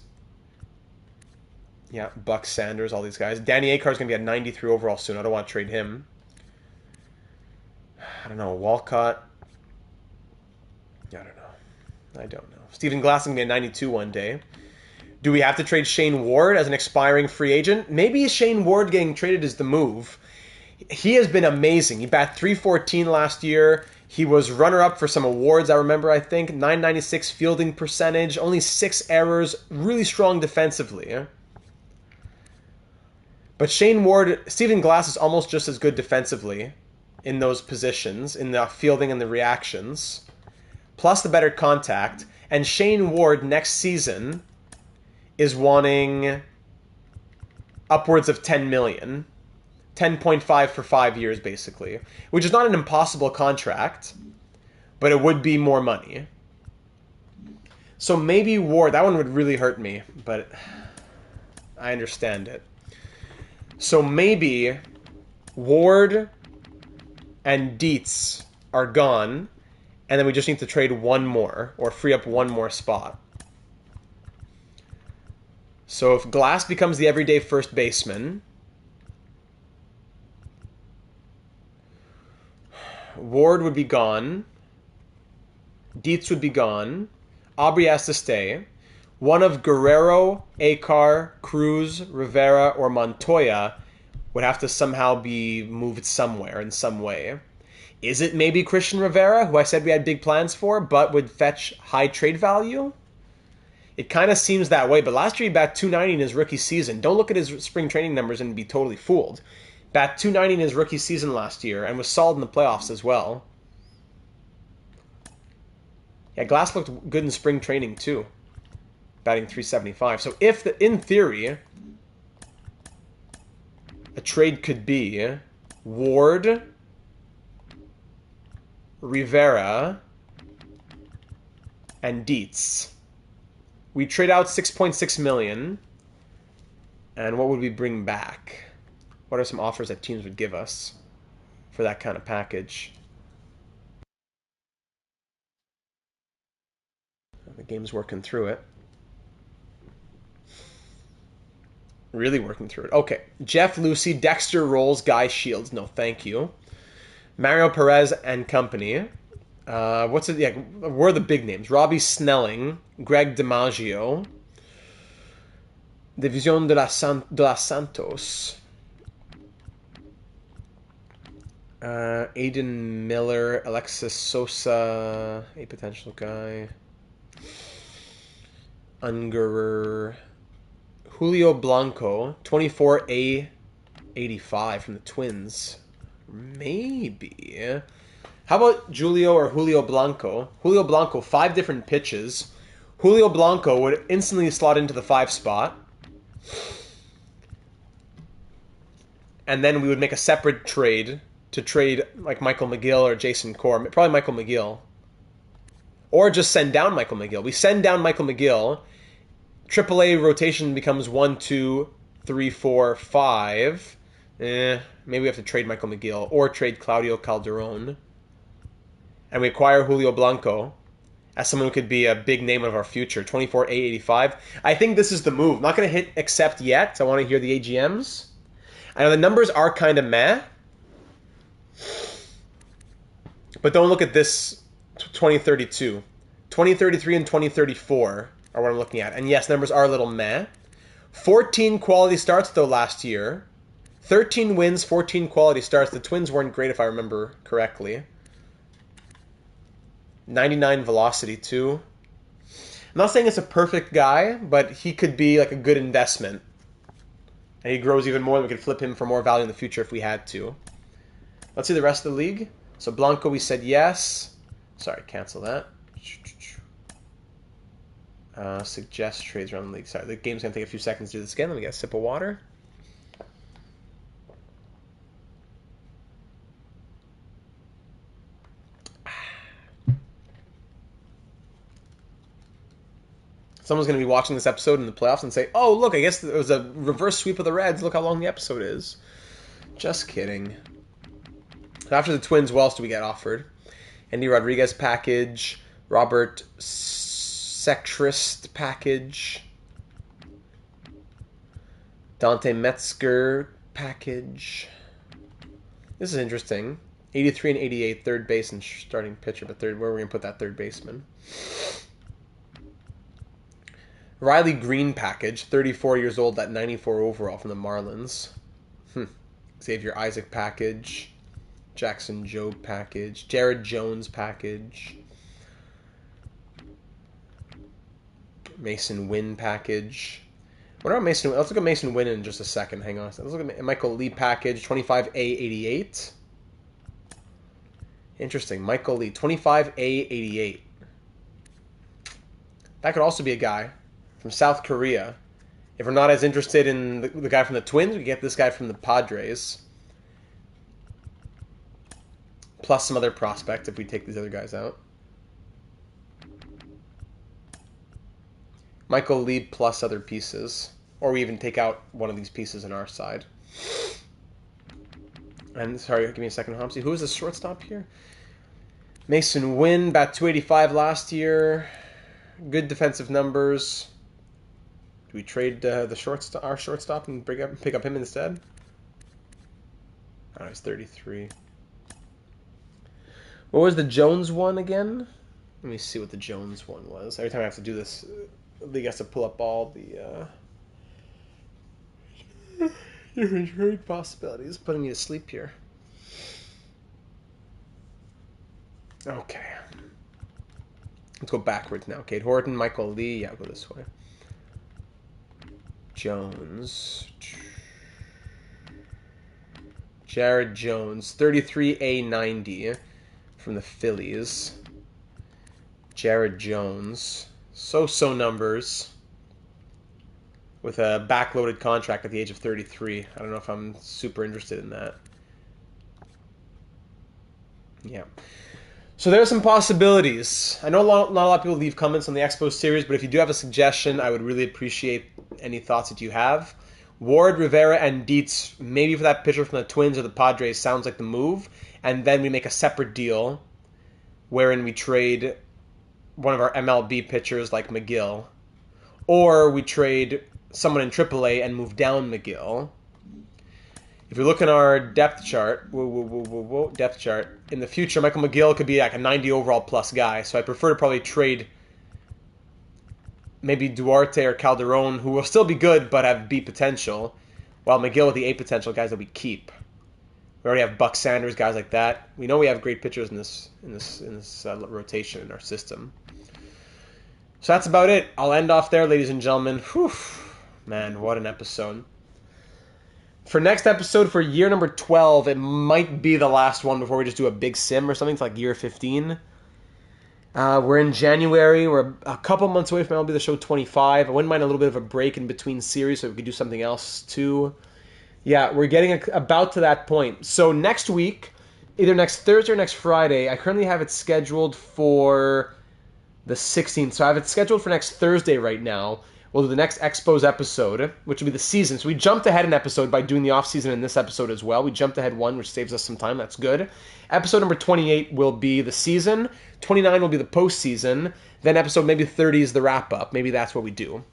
Yeah, Buck, Sanders, all these guys. Danny Acar's going to be at 93 overall soon. I don't want to trade him. I don't know. Walcott. I don't know. Stephen Glass is going to be at 92 one day. Do we have to trade Shane Ward as an expiring free agent? Maybe Shane Ward getting traded is the move. He has been amazing. He batted .314 last year. He was runner-up for some awards, I remember, I think. .996 fielding percentage, only 6 errors, really strong defensively. But Shane Ward, Stephen Glass is almost just as good defensively in those positions, in the fielding and the reactions, plus the better contact. And Shane Ward next season is wanting upwards of 10 million. 10.5 for 5 years, basically. Which is not an impossible contract, but it would be more money. So maybe Ward, that one would really hurt me, but I understand it. So maybe Ward and Dietz are gone, and then we just need to trade one more, or free up one more spot. So if Glass becomes the everyday first baseman, Ward would be gone, Dietz would be gone, Aubrey has to stay. One of Guerrero, Acar, Cruz, Rivera, or Montoya would have to somehow be moved somewhere in some way. Is it maybe Christian Rivera, who I said we had big plans for, but would fetch high trade value? It kind of seems that way, but last year he bat .290 in his rookie season. Don't look at his spring training numbers and be totally fooled. Bat .290 in his rookie season last year and was solid in the playoffs as well. Yeah, Glass looked good in spring training too. Batting .375. So if, in theory, a trade could be Ward, Rivera, and Dietz. We trade out $6.6 million. And what would we bring back? What are some offers that teams would give us for that kind of package? The game's working through it. Really working through it. Okay. Jeff Lucy, Dexter Rolls, Guy Shields. No, thank you. Mario Perez and company. What's it? Yeah, where are the big names? Robbie Snelling, Greg DiMaggio, Division de la Santos, Aiden Miller, Alexis Sosa, a potential guy, Ungerer, Julio Blanco, 24A85 from the Twins. Maybe. How about Julio or Julio Blanco? Julio Blanco, 5 different pitches. Julio Blanco would instantly slot into the 5 spot. And then we would make a separate trade to trade like Michael McGill or Jason Core. Probably Michael McGill. Or just send down Michael McGill. We send down Michael McGill. AAA rotation becomes 1, 2, 3, 4, 5. Maybe we have to trade Michael McGill or trade Claudio Calderon. And we acquire Julio Blanco as someone who could be a big name of our future. 24A85. I think this is the move. I'm not going to hit accept yet. I want to hear the AGMs. I know the numbers are kind of meh. But don't look at this 2032. 2033 and 2034 are what I'm looking at. And yes, numbers are a little meh. 14 quality starts, though, last year. 13 wins, 14 quality starts. The Twins weren't great if I remember correctly. 99 velocity too. I'm not saying it's a perfect guy, but he could be like a good investment. And he grows even more, and we could flip him for more value in the future if we had to. Let's see the rest of the league. So Blanco, we said yes. Sorry, cancel that. Suggest trades around the league. Sorry, the game's going to take a few seconds to do this again. Let me get a sip of water. Someone's going to be watching this episode in the playoffs and say, oh, look, I guess it was a reverse sweep of the Reds. Look how long the episode is. Just kidding. After the Twins, what else do we get offered? Andy Rodriguez package. Robert Sechrist package. Dante Metzger package. This is interesting. 83 and 88, third base and starting pitcher, but third, where are we going to put that third baseman? Riley Green package, 34 years old, that 94 overall from the Marlins. Xavier Isaac package. Jackson Jobe package. Jared Jones package. Mason Wynn package. What about Mason Wynn? Let's look at Mason Wynn in just a second. Hang on. Let's look at Michael Lee package, 25A88. Interesting. Michael Lee, 25A88. That could also be a guy from South Korea. If we're not as interested in the guy from the Twins, we get this guy from the Padres. Plus some other prospect if we take these other guys out. Michael Lee plus other pieces. Or we even take out one of these pieces on our side. And, sorry, give me a second, Homsey. Who was the shortstop here? Mason Wynn, bat 285 last year. Good defensive numbers. Do we trade our shortstop and pick up him instead? Oh, he's 33. What was the Jones one again? Let me see what the Jones one was. Every time I have to do this, the league has to pull up all the different trade possibilities. Putting me to sleep here. Okay. Let's go backwards now. Cade Horton, Michael Lee. Yeah, I'll go this way. Jones. Jared Jones, 33A90 from the Phillies. Jared Jones. So-so numbers. With a backloaded contract at the age of 33. I don't know if I'm super interested in that. Yeah. So there are some possibilities. I know not a lot of people leave comments on the Expos series, but if you do have a suggestion, I would really appreciate any thoughts that you have. Ward, Rivera, and Dietz, maybe for that pitcher from the Twins or the Padres, sounds like the move. And then we make a separate deal wherein we trade one of our MLB pitchers like McGill. Or we trade someone in AAA and move down McGill. If you look in our depth chart, depth chart, in the future, Michael McGill could be like a 90 overall plus guy. So I prefer to probably trade maybe Duarte or Calderon, who will still be good but have B potential, while McGill with the A potential, guys that we keep. We already have Buck Sanders, guys like that. We know we have great pitchers in this rotation in our system. So that's about it. I'll end off there, ladies and gentlemen. Whew. Man, what an episode. For next episode, for year number 12, it might be the last one before we just do a big sim or something. It's like year 15. We're in January. We're a couple months away from MLB The Show 25. I wouldn't mind a little bit of a break in between series so we could do something else too. Yeah, we're getting about to that point. So next week, either next Thursday or next Friday, I currently have it scheduled for the 16th. So I have it scheduled for next Thursday right now. We'll do the next Expos episode, which will be the season. So we jumped ahead an episode by doing the off-season in this episode as well. We jumped ahead one, which saves us some time. That's good. Episode number 28 will be the season. 29 will be the postseason. Then episode maybe 30 is the wrap-up. Maybe that's what we do.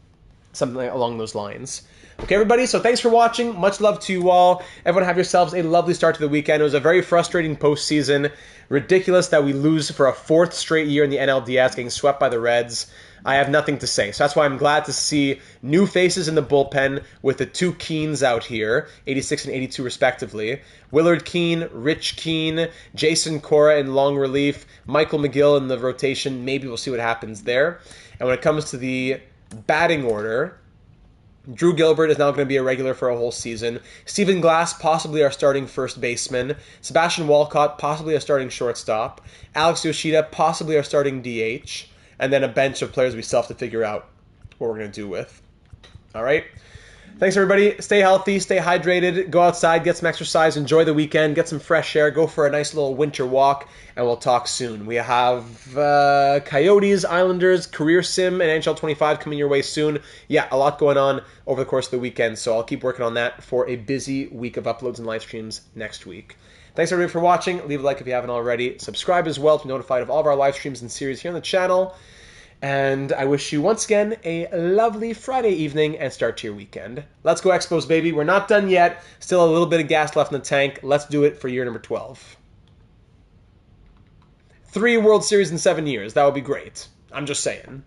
Something along those lines. Okay, everybody, so thanks for watching. Much love to you all. Everyone have yourselves a lovely start to the weekend. It was a very frustrating postseason. Ridiculous that we lose for a 4th straight year in the NLDS, getting swept by the Reds. I have nothing to say. So that's why I'm glad to see new faces in the bullpen with the 2 Keens out here, 86 and 82 respectively. Willard Keene, Rich Keene, Jason Cora in long relief, Michael McGill in the rotation. Maybe we'll see what happens there. And when it comes to the batting order, Drew Gilbert is now going to be a regular for a whole season. Stephen Glass, possibly our starting first baseman. Sebastian Walcott, possibly a starting shortstop. Alex Yoshida, possibly our starting DH. And then a bench of players we still have to figure out what we're going to do with. All right. Thanks, everybody. Stay healthy, stay hydrated, go outside, get some exercise, enjoy the weekend, get some fresh air, go for a nice little winter walk, and we'll talk soon. We have Coyotes, Islanders, Career Sim, and NHL 25 coming your way soon. Yeah, a lot going on over the course of the weekend, so I'll keep working on that for a busy week of uploads and live streams next week. Thanks, everybody, for watching. Leave a like if you haven't already. Subscribe as well to be notified of all of our live streams and series here on the channel. And I wish you once again a lovely Friday evening and start to your weekend. Let's go Expos, baby. We're not done yet. Still a little bit of gas left in the tank. Let's do it for year number 12. 3 World Series in 7 years. That would be great. I'm just saying.